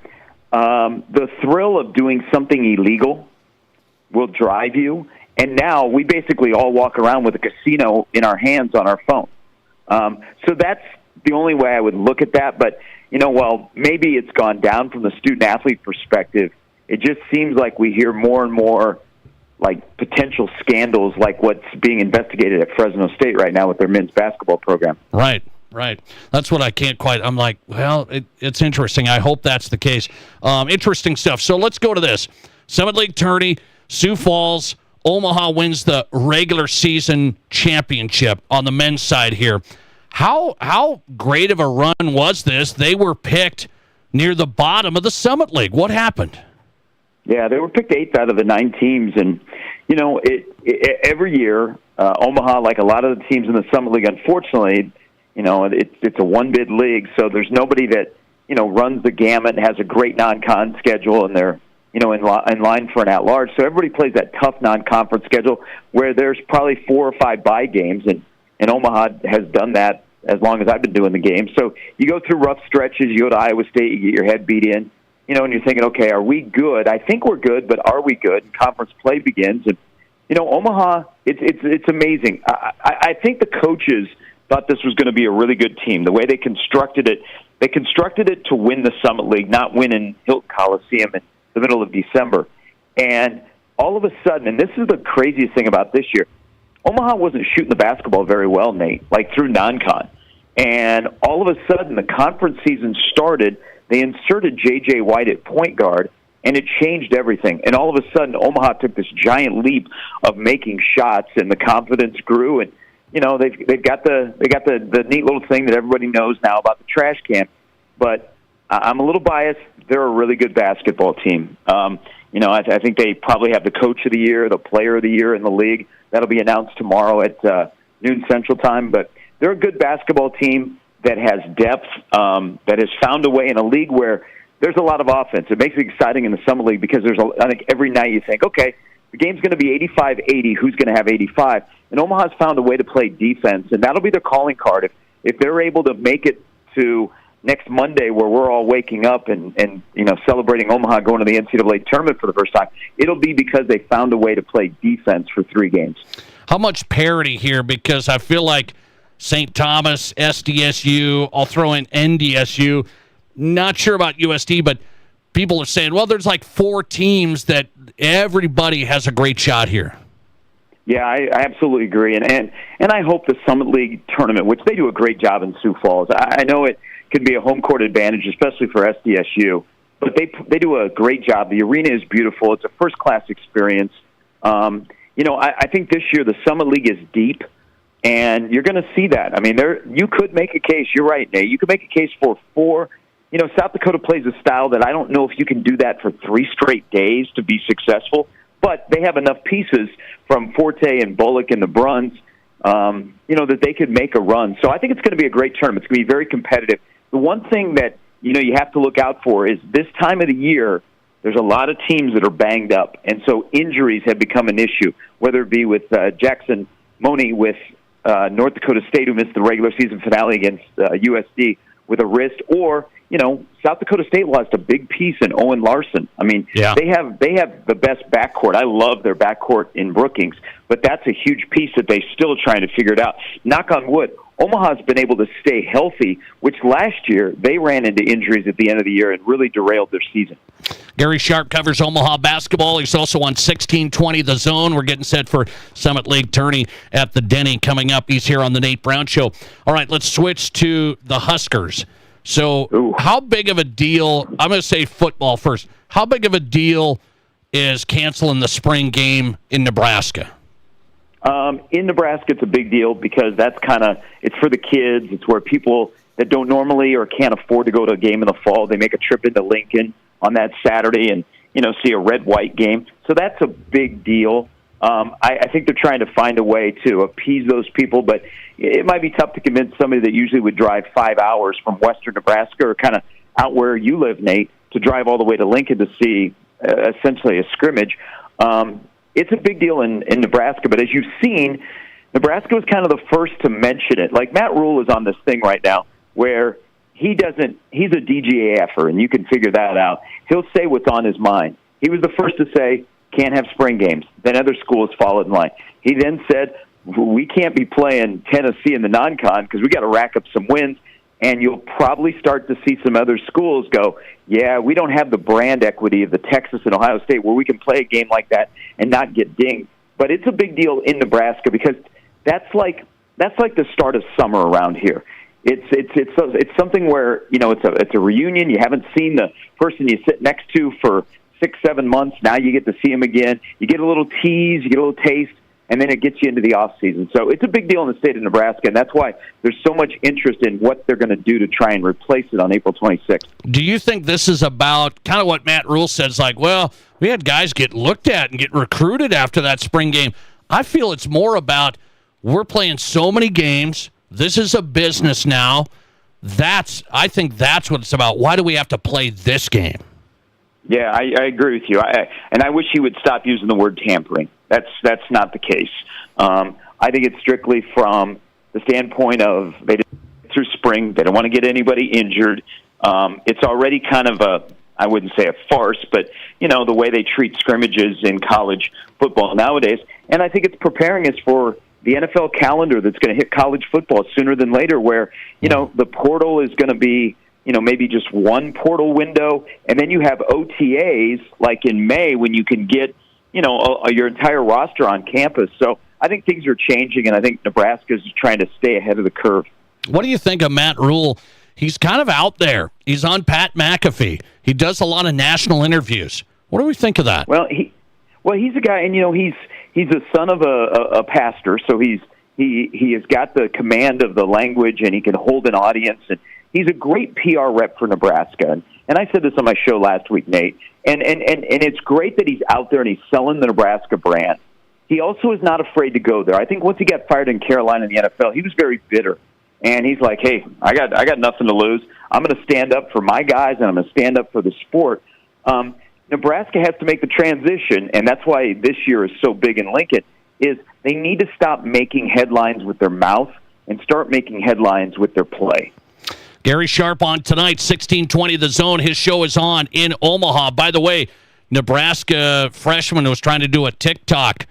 Speaker 2: The thrill of doing something illegal will drive you. And now we basically all walk around with a casino in our hands on our phone. So that's the only way I would look at that. But, you know, well, maybe it's gone down from the student-athlete perspective. It just seems like we hear more and more, like, potential scandals like what's being investigated at Fresno State right now with their men's basketball program.
Speaker 3: Right. That's what I can't quite. I'm like, well, it's interesting. I hope that's the case. Interesting stuff. So let's go to this. Summit League tourney, Sioux Falls, Omaha wins the regular season championship on the men's side here. How great of a run was this? They were picked near the bottom of the Summit League. What happened?
Speaker 2: Yeah, they were picked 8th out of the 9 teams. And, you know, every year, Omaha, like a lot of the teams in the Summit League, unfortunately, you know, it's a one-bid league, so there's nobody that, you know, runs the gamut and has a great non-con schedule, and they're, you know, in line for an at-large. So everybody plays that tough non-conference schedule where there's probably 4 or 5 bye games, and Omaha has done that as long as I've been doing the game. So you go through rough stretches, you go to Iowa State, you get your head beat in, you know, and you're thinking, okay, are we good? I think we're good, but are we good? And conference play begins. And, you know, Omaha, it's amazing. I think the coaches thought this was going to be a really good team. The way they constructed it to win the Summit League, not win in Hilton Coliseum in the middle of December. And all of a sudden, and this is the craziest thing about this year, Omaha wasn't shooting the basketball very well, Nate, like through non-con. And all of a sudden, the conference season started. They inserted J.J. White at point guard, and it changed everything. And all of a sudden, Omaha took this giant leap of making shots, and the confidence grew. And they've got the neat little thing that everybody knows now about the trash can. But I'm a little biased. They're a really good basketball team. I think they probably have the coach of the year, the player of the year in the league. That'll be announced tomorrow at noon Central Time. But they're a good basketball team that has depth, that has found a way in a league where there's a lot of offense. It makes it exciting in the Summer League because I think every night you think, okay, the game's going to be 85-80. Who's going to have 85? And Omaha's found a way to play defense, and that'll be their calling card. If they're able to make it to next Monday where we're all waking up and celebrating Omaha going to the NCAA tournament for the first time, it'll be because they found a way to play defense for 3 games.
Speaker 3: How much parity here? Because I feel like St. Thomas, SDSU, I'll throw in NDSU. Not sure about USD, but people are saying, well, there's like 4 teams that everybody has a great shot here.
Speaker 2: Yeah, I absolutely agree. And I hope the Summit League tournament, which they do a great job in Sioux Falls, I know it can be a home court advantage, especially for SDSU, but they do a great job. The arena is beautiful. It's a first-class experience. I think this year the Summit League is deep, and you're going to see that. I mean, you could make a case. You're right, Nate. You could make a case for 4. South Dakota plays a style that I don't know if you can do that for 3 straight days to be successful, but they have enough pieces from Forte and Bullock and the Bruns, that they could make a run. So I think it's going to be a great tournament. It's going to be very competitive. The one thing that, you have to look out for is this time of the year, there's a lot of teams that are banged up, and so injuries have become an issue, whether it be with Jackson Money with North Dakota State, who missed the regular season finale against USD with a wrist, or South Dakota State lost a big piece in Owen Larson. I mean, they have the best backcourt. I love their backcourt in Brookings, but that's a huge piece that they're still trying to figure it out. Knock on wood, Omaha's been able to stay healthy, which last year they ran into injuries at the end of the year and really derailed their season.
Speaker 3: Gary Sharp covers Omaha basketball. He's also on 1620 The Zone. We're getting set for Summit League tourney at the Denny coming up. He's here on the Nate Brown Show. All right, let's switch to the Huskers. So how big of a deal, I'm going to say football first, how big of a deal is canceling the spring game in Nebraska?
Speaker 2: In Nebraska, it's a big deal because that's it's for the kids. It's where people that don't normally or can't afford to go to a game in the fall, they make a trip into Lincoln on that Saturday and, see a red-white game. So that's a big deal. I think they're trying to find a way to appease those people, but it might be tough to convince somebody that usually would drive 5 hours from western Nebraska or kind of out where you live, Nate, to drive all the way to Lincoln to see essentially a scrimmage. It's a big deal in Nebraska, but as you've seen, Nebraska was kind of the first to mention it. Like Matt Rule is on this thing right now where he's a DGAFer, and you can figure that out. He'll say what's on his mind. He was the first to say, can't have spring games. Then other schools followed in line. He then said, we can't be playing Tennessee in the non-con because we got to rack up some wins, and you'll probably start to see some other schools go, yeah, we don't have the brand equity of the Texas and Ohio State where we can play a game like that and not get dinged. But it's a big deal in Nebraska because that's like the start of summer around here. It's something where it's a reunion. You haven't seen the person you sit next to for 6-7 months. Now you get to see him again. You get a little tease, you get a little taste, and then it gets you into the off season. So it's a big deal in the state of Nebraska, and that's why there's so much interest in what they're going to do to try and replace it on April 26th.
Speaker 3: Do you think this is about kind of what Matt Rule says, like, well, we had guys get looked at and get recruited after that spring game? I feel it's more about we're playing so many games. This is a business now. I think that's what it's about. Why do we have to play this game?
Speaker 2: Yeah, I agree with you. And I wish he would stop using the word tampering. That's not the case. I think it's strictly from the standpoint of they didn't get through spring. They don't want to get anybody injured. It's already kind of I wouldn't say a farce, but, the way they treat scrimmages in college football nowadays. And I think it's preparing us for the NFL calendar that's going to hit college football sooner than later where, the portal is going to be, maybe just one portal window, and then you have OTAs like in May when you can get, your entire roster on campus. So I think things are changing, and I think Nebraska is trying to stay ahead of the curve.
Speaker 3: What do you think of Matt Rule? He's kind of out there. He's on Pat McAfee. He does a lot of national interviews. What do we think of that?
Speaker 2: Well, he's a guy, and he's the son of a pastor, so he has got the command of the language, and he can hold an audience, and he's a great PR rep for Nebraska. And I said this on my show last week, Nate, and it's great that he's out there and he's selling the Nebraska brand. He also is not afraid to go there. I think once he got fired in Carolina in the NFL, he was very bitter. And he's like, hey, I got nothing to lose. I'm going to stand up for my guys, and I'm going to stand up for the sport. Nebraska has to make the transition, and that's why this year is so big in Lincoln, is they need to stop making headlines with their mouth and start making headlines with their play.
Speaker 3: Gary Sharp on tonight, 1620 The Zone. His show is on in Omaha. By the way, Nebraska freshman was trying to do a TikTok,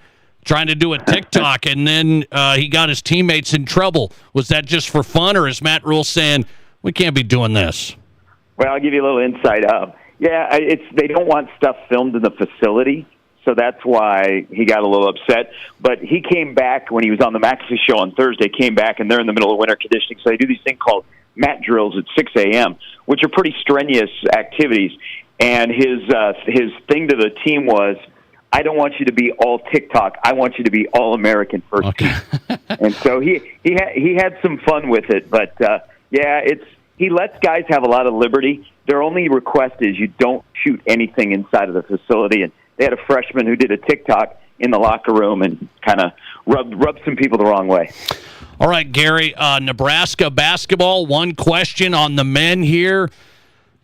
Speaker 3: and then he got his teammates in trouble. Was that just for fun, or is Matt Rule saying, we can't be doing this?
Speaker 2: Well, I'll give you a little insight. Yeah, they don't want stuff filmed in the facility, so that's why he got a little upset. But he came back when he was on the McAfee show on Thursday, came back, and they're in the middle of winter conditioning, so they do these things called mat drills at 6 a.m., which are pretty strenuous activities. And his thing to the team was, I don't want you to be all TikTok. I want you to be all American first team. And so he had some fun with it. But, he lets guys have a lot of liberty. Their only request is you don't shoot anything inside of the facility. And they had a freshman who did a TikTok in the locker room and kind of rubbed some people the wrong way.
Speaker 3: All right, Gary, Nebraska basketball, one question on the men here.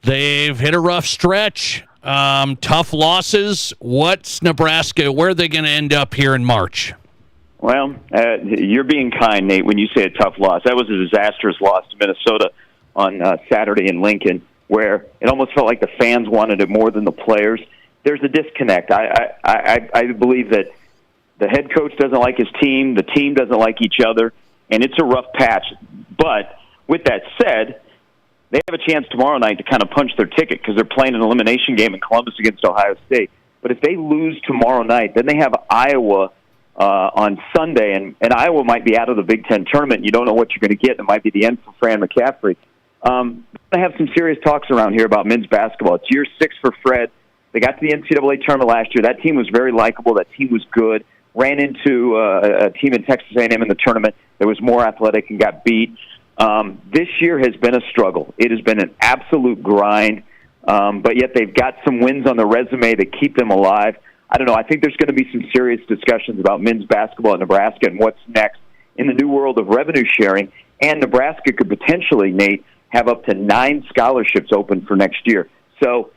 Speaker 3: They've hit a rough stretch, tough losses. What's Nebraska, where are they going to end up here in March?
Speaker 2: Well, you're being kind, Nate, when you say a tough loss. That was a disastrous loss to Minnesota on Saturday in Lincoln, where it almost felt like the fans wanted it more than the players. There's a disconnect. I believe that the head coach doesn't like his team, the team doesn't like each other, and it's a rough patch. But with that said, they have a chance tomorrow night to kind of punch their ticket because they're playing an elimination game in Columbus against Ohio State. But if they lose tomorrow night, then they have Iowa on Sunday, and Iowa might be out of the Big Ten tournament. You don't know what you're going to get. It might be the end for Fran McCaffrey. They have some serious talks around here about men's basketball. It's year 6 for Fred. They got to the NCAA tournament last year. That team was very likable. That team was good. Ran into a team in Texas A&M in the tournament that was more athletic and got beat. This year has been a struggle. It has been an absolute grind, but yet they've got some wins on their resume that keep them alive. I don't know. I think there's going to be some serious discussions about men's basketball in Nebraska and what's next in the new world of revenue sharing. And Nebraska could potentially, Nate, have up to 9 scholarships open for next year. So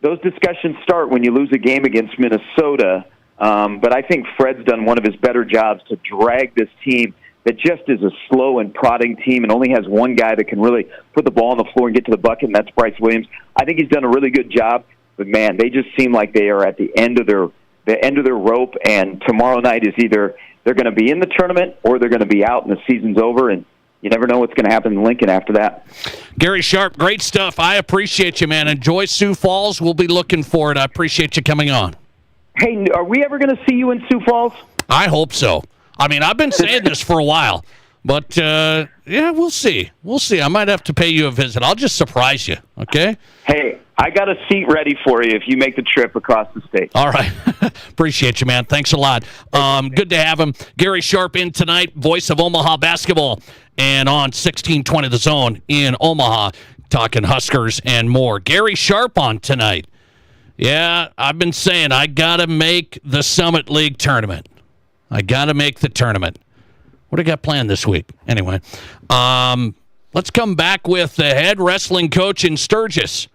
Speaker 2: those discussions start when you lose a game against Minnesota. But I think Fred's done one of his better jobs to drag this team that just is a slow and prodding team and only has one guy that can really put the ball on the floor and get to the bucket, and that's Bryce Williams. I think he's done a really good job. But, man, they just seem like they are at the end of their rope, and tomorrow night is either they're going to be in the tournament or they're going to be out and the season's over, and you never know what's going to happen in Lincoln after that.
Speaker 3: Gary Sharp, great stuff. I appreciate you, man. Enjoy Sioux Falls. We'll be looking for it. I appreciate you coming on.
Speaker 2: Hey, are we ever going to see you in Sioux Falls?
Speaker 3: I hope so. I mean, I've been saying this for a while, but, we'll see. We'll see. I might have to pay you a visit. I'll just surprise you, okay?
Speaker 2: Hey, I got a seat ready for you if you make the trip across the state.
Speaker 3: All right. Appreciate you, man. Thanks a lot. Good to have him. Gary Sharp in tonight, voice of Omaha basketball, and on 1620 The Zone in Omaha, talking Huskers and more. Gary Sharp on tonight. Yeah, I've been saying I got to make the Summit League tournament. I got to make the tournament. What do I got planned this week? Anyway, let's come back with the head wrestling coach in Sturgis.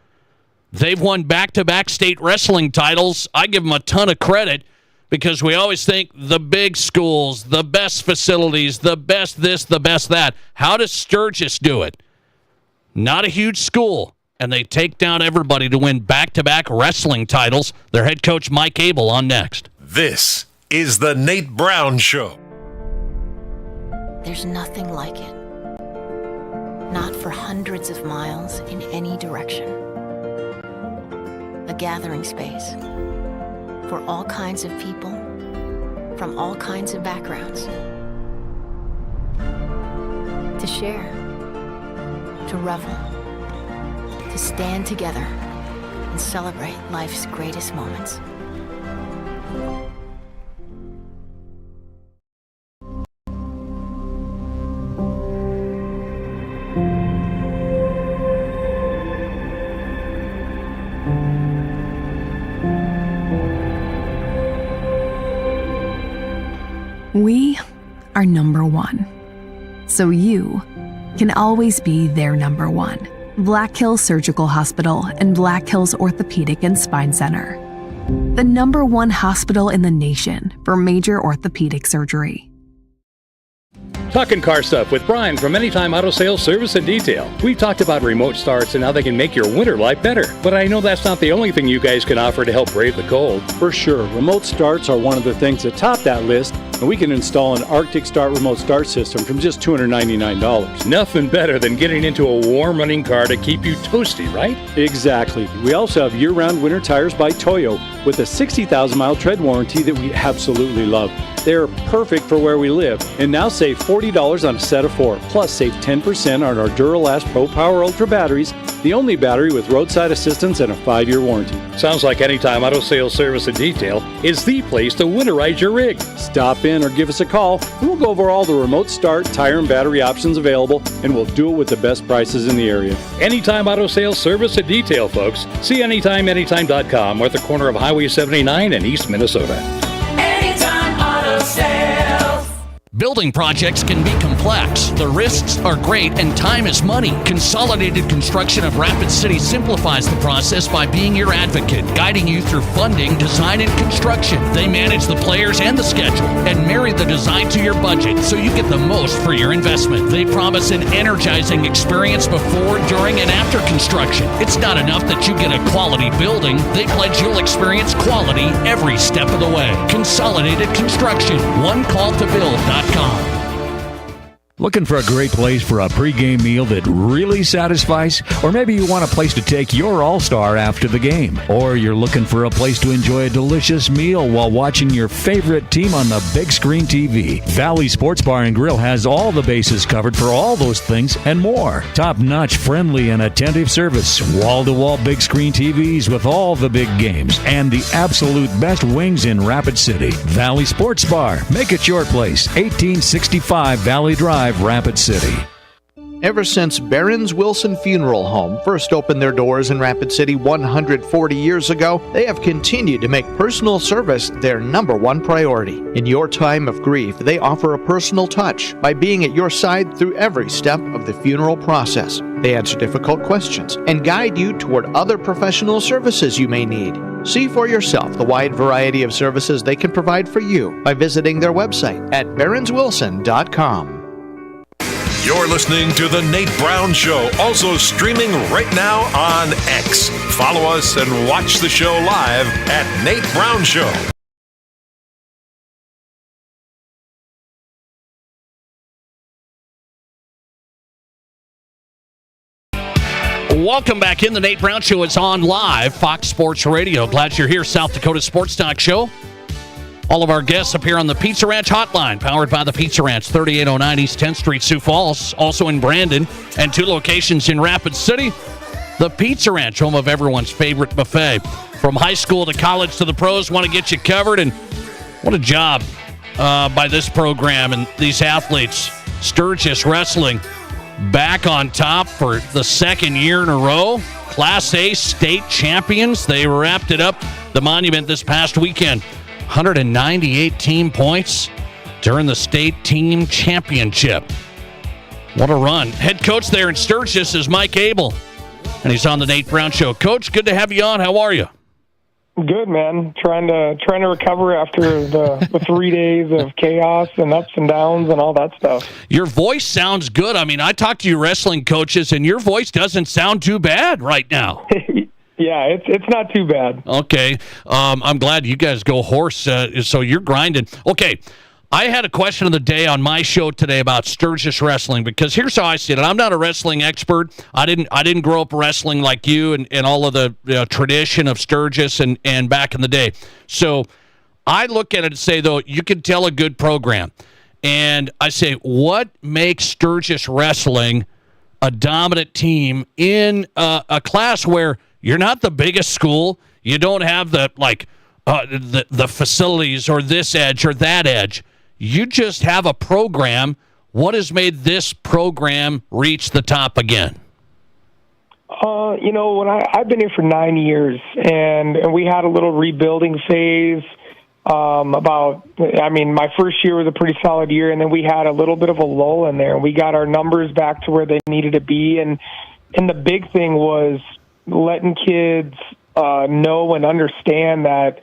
Speaker 3: They've won back-to-back state wrestling titles. I give them a ton of credit because we always think the big schools, the best facilities, the best this, the best that. How does Sturgis do it? Not a huge school, and they take down everybody to win back-to-back wrestling titles. Their head coach, Mike Abell, on next.
Speaker 5: This is the Nate Brown Show.
Speaker 16: There's nothing like it. Not for hundreds of miles in any direction. A gathering space for all kinds of people from all kinds of backgrounds. To share, to revel, to stand together and celebrate life's greatest moments.
Speaker 17: We are number one, so you can always be their number one. Black Hills Surgical Hospital and Black Hills Orthopedic and Spine Center. The number one hospital in the nation for major orthopedic surgery.
Speaker 18: Talking car stuff with Brian from Anytime Auto Sales Service and Detail. We've talked about remote starts and how they can make your winter life better. But I know that's not the only thing you guys can offer to help brave the cold.
Speaker 22: For sure, remote starts are one of the things that top that list, and we can install an Arctic Start remote start system from just $299.
Speaker 18: Nothing better than getting into a warm running car to keep you toasty, right?
Speaker 22: Exactly. We also have year-round winter tires by Toyo with a 60,000-mile tread warranty that we absolutely love. They're perfect for where we live, and now save $40 on a set of 4, plus save 10% on our Duralast Pro Power Ultra batteries, the only battery with roadside assistance and a 5-year warranty.
Speaker 18: Sounds like Anytime Auto Sales Service and Detail is the place to winterize your rig.
Speaker 22: Stop in or give us a call, and we'll go over all the remote start, tire, and battery options available, and we'll do it with the best prices in the area.
Speaker 18: Anytime Auto Sales Service and Detail, folks. See anytime.com or at the corner of Highway 79 in East Minnesota.
Speaker 6: Anytime Auto Sales.
Speaker 3: Building projects can be complex. The risks are great and time is money. Consolidated Construction of Rapid City simplifies the process by being your advocate, guiding you through funding, design, and construction. They manage the players and the schedule and marry the design to your budget so you get the most for your investment. They promise an energizing experience before, during, and after construction. It's not enough that you get a quality building. They pledge you'll experience quality every step of the way. Consolidated Construction. OneCallToBuild.com.
Speaker 13: Looking for a great place for a pregame meal that really satisfies? Or maybe you want a place to take your all-star after the game. Or you're looking for a place to enjoy a delicious meal while watching your favorite team on the big screen TV. Valley Sports Bar and Grill has all the bases covered for all those things and more. Top-notch, friendly, and attentive service. Wall-to-wall big screen TVs with all the big games. And the absolute best wings in Rapid City. Valley Sports Bar. Make it your place. 1865 Valley Drive, Rapid City.
Speaker 23: Ever since Barron's Wilson Funeral Home first opened their doors in Rapid City 140 years ago, they have continued to make personal service their number one priority. In your time of grief, they offer a personal touch by being at your side through every step of the funeral process. They answer difficult questions and guide you toward other professional services you may need. See for yourself the wide variety of services they can provide for you by visiting their website at barronswilson.com.
Speaker 5: You're listening to The Nate Brown Show, also streaming right now on X. Follow us and watch the show live at Nate Brown Show.
Speaker 3: Welcome back in. The Nate Brown Show is on live, Fox Sports Radio. Glad you're here, South Dakota Sports Talk Show. All of our guests appear on the Pizza Ranch hotline, powered by the Pizza Ranch, 3809 East 10th Street, Sioux Falls, also in Brandon, and 2 locations in Rapid City. The Pizza Ranch, home of everyone's favorite buffet. From high school to college to the pros, want to get you covered, and what a job by this program and these athletes. Sturgis Wrestling back on top for the second year in a row. Class A state champions. They wrapped it up, the Monument, this past weekend. 198 team points during the state team championship. What a run. Head coach there in Sturgis is Mike Abell, and he's on the Nate Brown Show. Coach, good to have you on. How are you?
Speaker 24: Good, man. Trying to recover after the 3 days of chaos and ups and downs and all that stuff.
Speaker 3: Your voice sounds good. I mean, I talked to your wrestling coaches, and your voice doesn't sound too bad right now.
Speaker 24: Yeah, it's not too bad.
Speaker 3: Okay. I'm glad you guys go horse, so you're grinding. Okay, I had a question of the day on my show today about Sturgis Wrestling, because here's how I see it. I'm not a wrestling expert. I didn't grow up wrestling like you and all of the tradition of Sturgis and back in the day. So I look at it and say, though, you can tell a good program. And I say, what makes Sturgis Wrestling a dominant team in a class where You're not the biggest school. You don't have the facilities or this edge or that edge. You just have a program. What has made this program reach the top again?
Speaker 24: When I've been here for 9 years, and we had a little rebuilding phase. My first year was a pretty solid year, and then we had a little bit of a lull in there. We got our numbers back to where they needed to be, and the big thing was letting kids know and understand that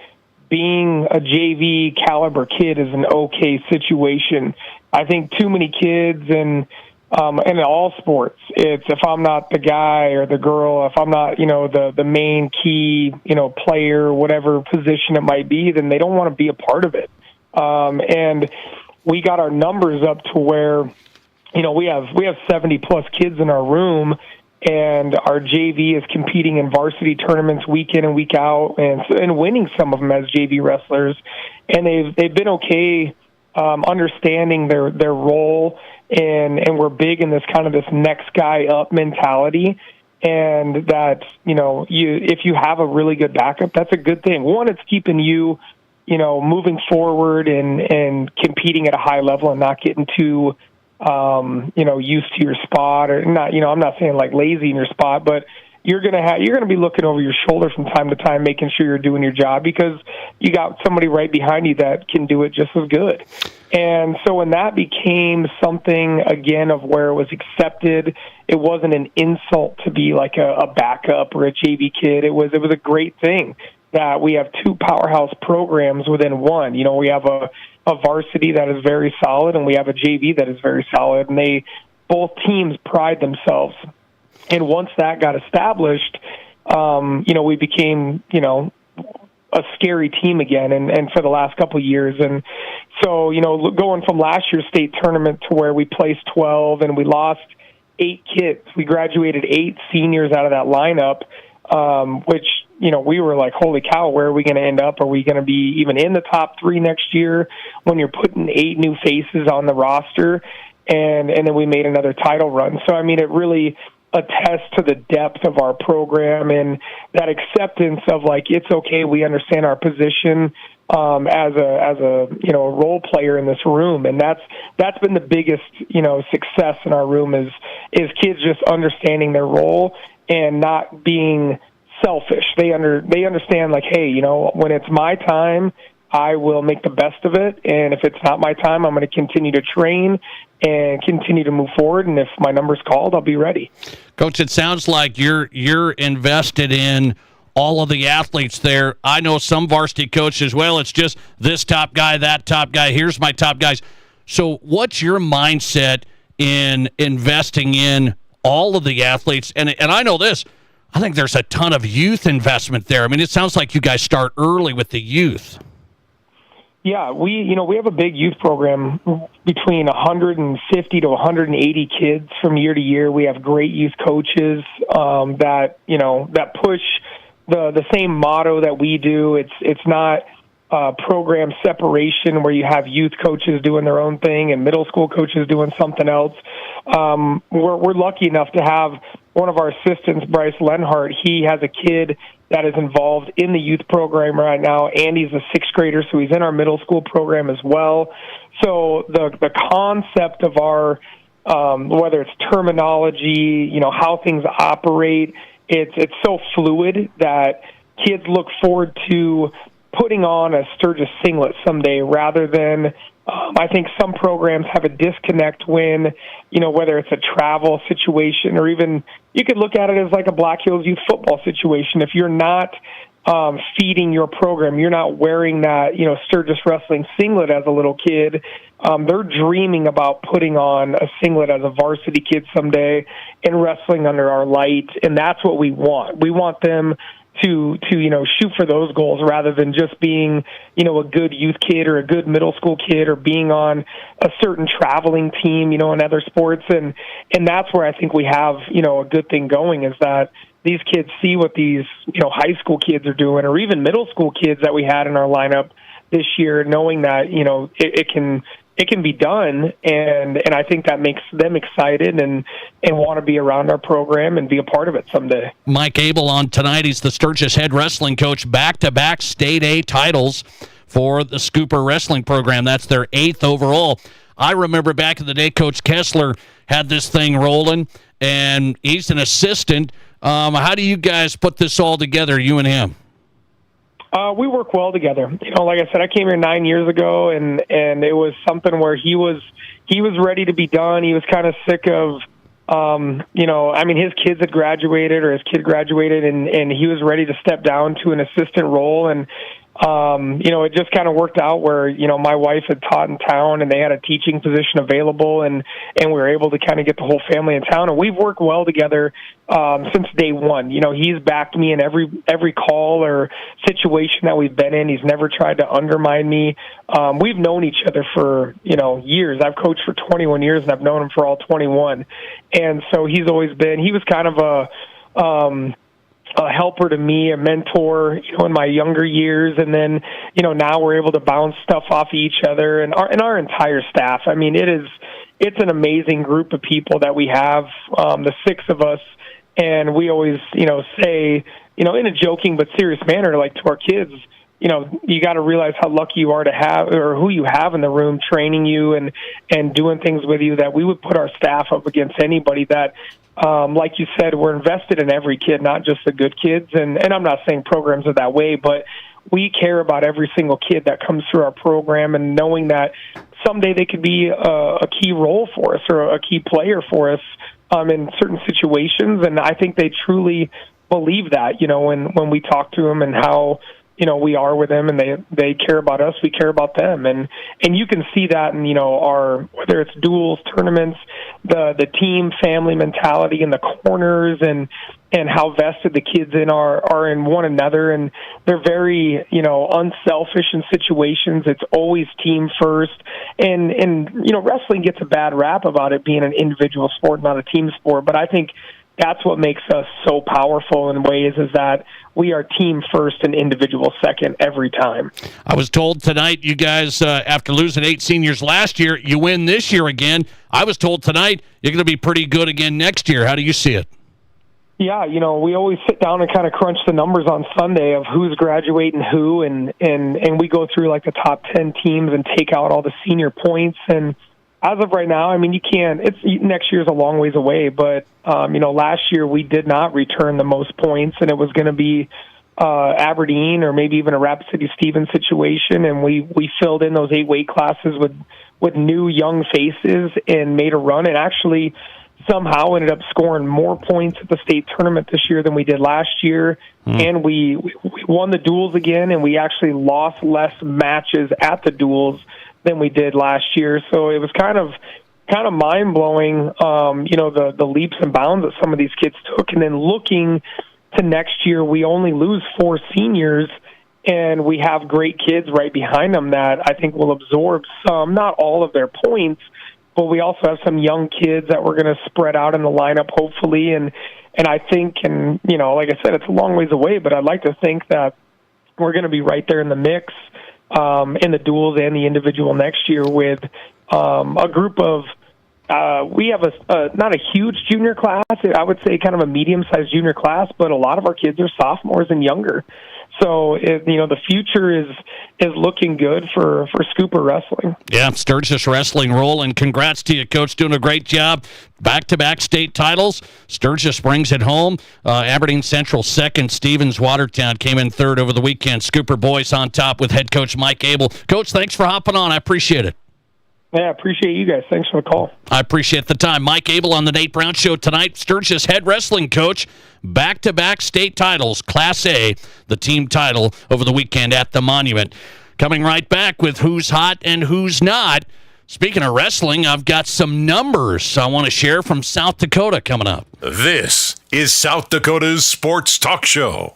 Speaker 24: being a JV caliber kid is an okay situation. I think too many kids in all sports, it's if I'm not the guy or the girl, if I'm not, the main key, player, whatever position it might be, then they don't want to be a part of it. And we got our numbers up to where, we have 70 plus kids in our room, and our JV is competing in varsity tournaments week in and week out, and winning some of them as JV wrestlers. And they've been okay understanding their role, and we're big in this kind of this next guy up mentality. And that, if you have a really good backup, that's a good thing. One, it's keeping you, moving forward and competing at a high level and not getting too used to your spot, or not, I'm not saying like lazy in your spot, but you're going to be looking over your shoulder from time to time, making sure you're doing your job, because you got somebody right behind you that can do it just as good. And so when that became something again of where it was accepted, it wasn't an insult to be like a backup or a JV kid. It was a great thing that we have two powerhouse programs within one. We have a varsity that is very solid, and we have a JV that is very solid, and both teams pride themselves. And once that got established, we became, a scary team again, and for the last couple of years. And so, going from last year's state tournament to where we placed 12 and we lost 8 kids, we graduated 8 seniors out of that lineup, which, we were like, holy cow, where are we going to end up? Are we going to be even in the top 3 next year when you're putting 8 new faces on the roster? And then we made another title run. So, it really attests to the depth of our program and that acceptance of like, it's okay, we understand our position as a role player in this room. And that's been the biggest, success in our room is kids just understanding their role and not being selfish. They understand like, hey, when it's my time, I will make the best of it. And if it's not my time, I'm going to continue to train and continue to move forward. And if my number's called, I'll be ready.
Speaker 3: Coach, it sounds like you're invested in all of the athletes there. I know some varsity coaches, well, it's just this top guy, that top guy, here's my top guys. So what's your mindset in investing in all of the athletes? And I know this, I think there's a ton of youth investment there. It sounds like you guys start early with the youth.
Speaker 24: Yeah, we have a big youth program between 150 to 180 kids from year to year. We have great youth coaches that push the same motto that we do. It's not program separation where you have youth coaches doing their own thing and middle school coaches doing something else. We're lucky enough to have one of our assistants, Bryce Lenhart. He has a kid that is involved in the youth program right now, and he's a 6th grader, so he's in our middle school program as well. So the concept of our, whether it's terminology, how things operate, it's so fluid that kids look forward to putting on a Sturgis singlet someday rather than I think some programs have a disconnect when, whether it's a travel situation or even you could look at it as like a Black Hills youth football situation. If you're not feeding your program, you're not wearing that, Sturgis wrestling singlet as a little kid, they're dreaming about putting on a singlet as a varsity kid someday and wrestling under our light. And that's what we want. We want them to shoot for those goals rather than just being, a good youth kid or a good middle school kid or being on a certain traveling team, in other sports. And that's where I think we have, a good thing going is that these kids see what these, high school kids are doing or even middle school kids that we had in our lineup this year, knowing that, it it can be done, and I think that makes them excited and want to be around our program and be a part of it someday.
Speaker 3: Mike Abell on tonight. He's the Sturgis head wrestling coach. Back-to-back State A titles for the Scooper wrestling program. That's their 8th overall. I remember back in the day, Coach Kessler had this thing rolling, and he's an assistant. How do you guys put this all together, you and him?
Speaker 24: We work well together. Like I said, I came here 9 years ago, and it was something where he was ready to be done. He was kind of sick of, his kids had graduated, or his kid graduated, and he was ready to step down to an assistant role. And it just kind of worked out where, my wife had taught in town and they had a teaching position available, and we were able to kind of get the whole family in town. And we've worked well together since day one. He's backed me in every call or situation that we've been in. He's never tried to undermine me. We've known each other for, years. I've coached for 21 years and I've known him for all 21. And so he was kind of a helper to me, a mentor, in my younger years. And then, now we're able to bounce stuff off of each other and our entire staff. I mean, it's an amazing group of people that we have, the 6 of us. And we always, say, in a joking but serious manner, like to our kids, you got to realize how lucky you are to have, or who you have in the room training you and doing things with you, that we would put our staff up against anybody that, like you said, we're invested in every kid, not just the good kids. And I'm not saying programs are that way, but we care about every single kid that comes through our program, and knowing that someday they could be a key role for us or a key player for us in certain situations. And I think they truly believe that, when we talk to them and how, we are with them, and they care about us, we care about them. And you can see that in, our, whether it's duels, tournaments, the team family mentality in the corners, and how vested the kids are in one another. And they're very, unselfish in situations. It's always team first. And wrestling gets a bad rap about it being an individual sport, not a team sport. But I think that's what makes us so powerful in ways, is that we are team first and individual second every time.
Speaker 3: I was told tonight you guys, after losing 8 seniors last year, you win this year again. I was told tonight you're going to be pretty good again next year. How do you see it?
Speaker 24: Yeah, we always sit down and kind of crunch the numbers on Sunday of who's graduating who, and we go through like the top 10 teams and take out all the senior points. And as of right now, I mean, you can't. Next year's a long ways away, but last year we did not return the most points, and it was going to be Aberdeen or maybe even a Rapid City Stevens situation, and we filled in those 8 weight classes with new young faces and made a run, and actually somehow ended up scoring more points at the state tournament this year than we did last year. And we won the duels again, and we actually lost less matches at the duels than we did last year. So it was kind of mind-blowing, the leaps and bounds that some of these kids took. And then looking to next year, we only lose 4 seniors, and we have great kids right behind them that I think will absorb some, not all of their points, but we also have some young kids that we're going to spread out in the lineup, hopefully. And I think, like I said, it's a long ways away, but I'd like to think that we're going to be right there in the mix in the duels and the individual next year with a group of we have not a huge junior class. I would say kind of a medium-sized junior class, but a lot of our kids are sophomores and younger. So, the future is looking good for Scooper wrestling.
Speaker 3: Yeah, Sturgis wrestling rolling. Congrats to you, Coach. Doing a great job. Back-to-back state titles. Sturgis brings it home. Aberdeen Central second. Stevens Watertown came in third over the weekend. Scooper boys on top with head coach Mike Abell. Coach, thanks for hopping on. I appreciate it.
Speaker 24: Yeah, I appreciate you guys. Thanks for the call.
Speaker 3: I appreciate the time. Mike Abell on the Nate Brown Show tonight. Sturgis head wrestling coach. Back-to-back state titles. Class A, the team title over the weekend at the Monument. Coming right back with who's hot and who's not. Speaking of wrestling, I've got some numbers I want to share from South Dakota coming up.
Speaker 5: This is South Dakota's Sports Talk Show.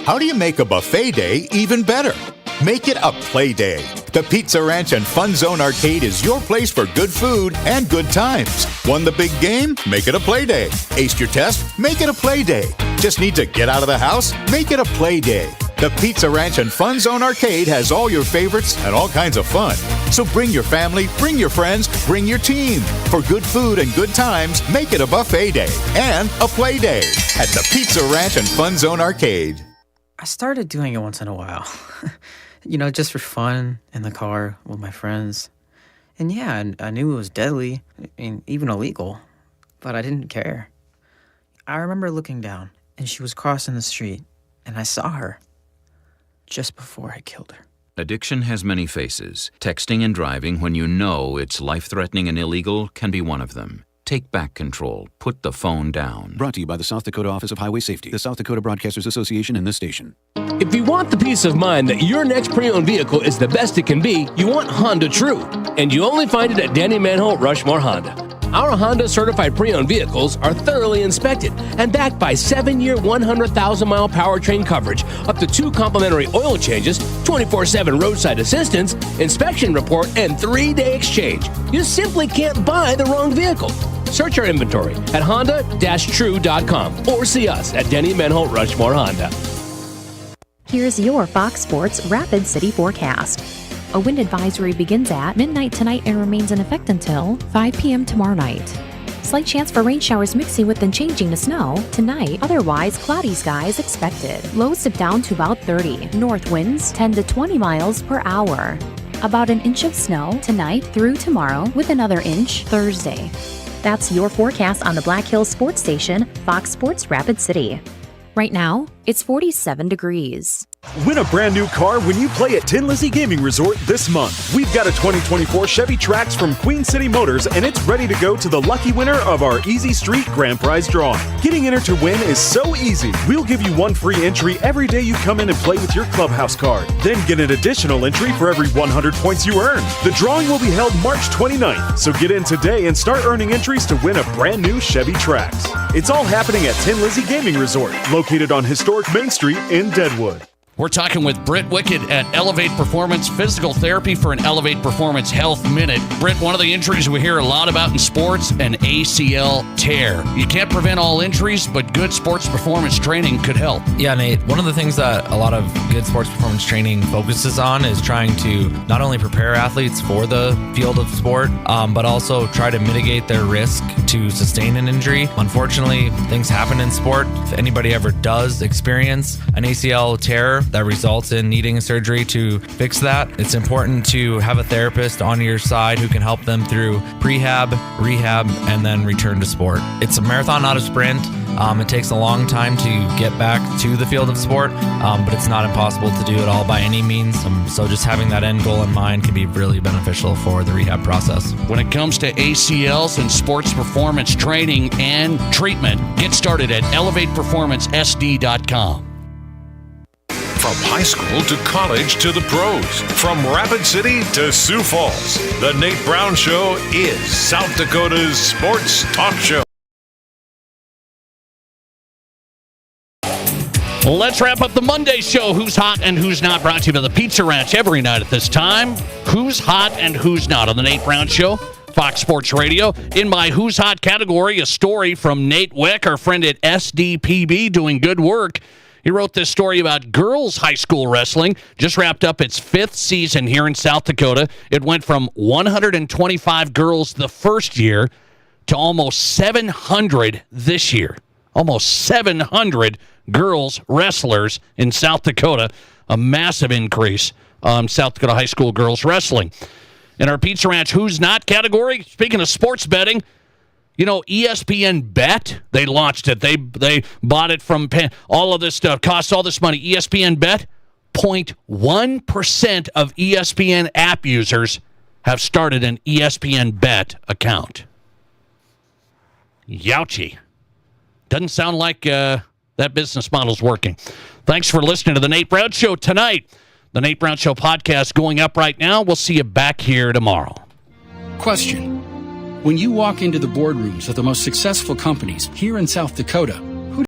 Speaker 12: How do you make a buffet day even better? Make it a play day. The Pizza Ranch and Fun Zone Arcade is your place for good food and good times. Won the big game? Make it a play day. Aced your test? Make it a play day. Just need to get out of the house? Make it a play day. The Pizza Ranch and Fun Zone Arcade has all your favorites and all kinds of fun. So bring your family, bring your friends, bring your team. For good food and good times, make it a buffet day and a play day at the Pizza Ranch and Fun Zone Arcade.
Speaker 7: I started doing it once in a while. Just for fun in the car with my friends. And yeah, I knew it was deadly, even illegal, but I didn't care. I remember looking down, and she was crossing the street, and I saw her just before I killed her.
Speaker 8: Addiction has many faces. Texting and driving when you know it's life-threatening and illegal can be one of them. Take back control. Put the phone down.
Speaker 9: Brought to you by the South Dakota Office of Highway Safety, the South Dakota Broadcasters Association, and this station.
Speaker 10: If you want the peace of mind that your next pre-owned vehicle is the best it can be, you want Honda True. And you only find it at Danny Manholt Rushmore Honda. Our Honda certified pre-owned vehicles are thoroughly inspected and backed by 7-year, 100,000-mile powertrain coverage, up to 2 complimentary oil changes, 24/7 roadside assistance, inspection report, and 3-day exchange. You simply can't buy the wrong vehicle. Search our inventory at honda-true.com or see us at Denny Manholt Rushmore Honda.
Speaker 20: Here's your Fox Sports Rapid City forecast. A wind advisory begins at midnight tonight and remains in effect until 5 p.m. tomorrow night. Slight chance for rain showers mixing with and changing to snow tonight. Otherwise, cloudy skies expected. Lows dip down to about 30. North winds 10 to 20 miles per hour. About an inch of snow tonight through tomorrow, with another inch Thursday. That's your forecast on the Black Hills Sports Station, Fox Sports Rapid City. Right now, it's 47 degrees.
Speaker 14: Win a brand new car when you play at Tin Lizzie Gaming Resort this month. We've got a 2024 Chevy Trax from Queen City Motors, and it's ready to go to the lucky winner of our Easy Street Grand Prize drawing. Getting entered to win is so easy. We'll give you 1 free entry every day you come in and play with your clubhouse card. Then get an additional entry for every 100 points you earn. The drawing will be held March 29th, so get in today and start earning entries to win a brand new Chevy Trax. It's all happening at Tin Lizzie Gaming Resort, located on historic Main Street in Deadwood.
Speaker 3: We're talking with Britt Wickett at Elevate Performance Physical Therapy for an Elevate Performance Health Minute. Britt, one of the injuries we hear a lot about in sports, an ACL tear. You can't prevent all injuries, but good sports performance training could help.
Speaker 26: Yeah, Nate, one of the things that a lot of good sports performance training focuses on is trying to not only prepare athletes for the field of sport, but also try to mitigate their risk to sustain an injury. Unfortunately, things happen in sport. If anybody ever does experience an ACL tear that results in needing a surgery to fix that, it's important to have a therapist on your side who can help them through prehab, rehab, and then return to sport. It's a marathon, not a sprint. It takes a long time to get back to the field of sport, but it's not impossible to do it all by any means. So just having that end goal in mind can be really beneficial for the rehab process.
Speaker 3: When it comes to ACLs and sports performance training and treatment, get started at elevateperformancesd.com.
Speaker 5: From high school to college to the pros, from Rapid City to Sioux Falls, the Nate Brown Show is South Dakota's sports talk show.
Speaker 3: Let's wrap up the Monday show. Who's hot and who's not, brought to you by the Pizza Ranch every night at this time. Who's hot and who's not on the Nate Brown Show, Fox Sports Radio. In my Who's Hot category, a story from Nate Wick, our friend at SDPB, doing good work. He wrote this story about girls high school wrestling. Just wrapped up its 5th season here in South Dakota. It went from 125 girls the first year to almost 700 this year. Almost 700 girls wrestlers in South Dakota. A massive increase on South Dakota high school girls wrestling. In our Pizza Ranch Who's Not category, speaking of sports betting, you know, ESPN Bet, they launched it. They bought it from all of this stuff. Costs all this money. ESPN Bet, 0.1% of ESPN app users have started an ESPN Bet account. Youchie. Doesn't sound like that business model's working. Thanks for listening to The Nate Brown Show tonight. The Nate Brown Show podcast going up right now. We'll see you back here tomorrow.
Speaker 27: Question. When you walk into the boardrooms of the most successful companies here in South Dakota,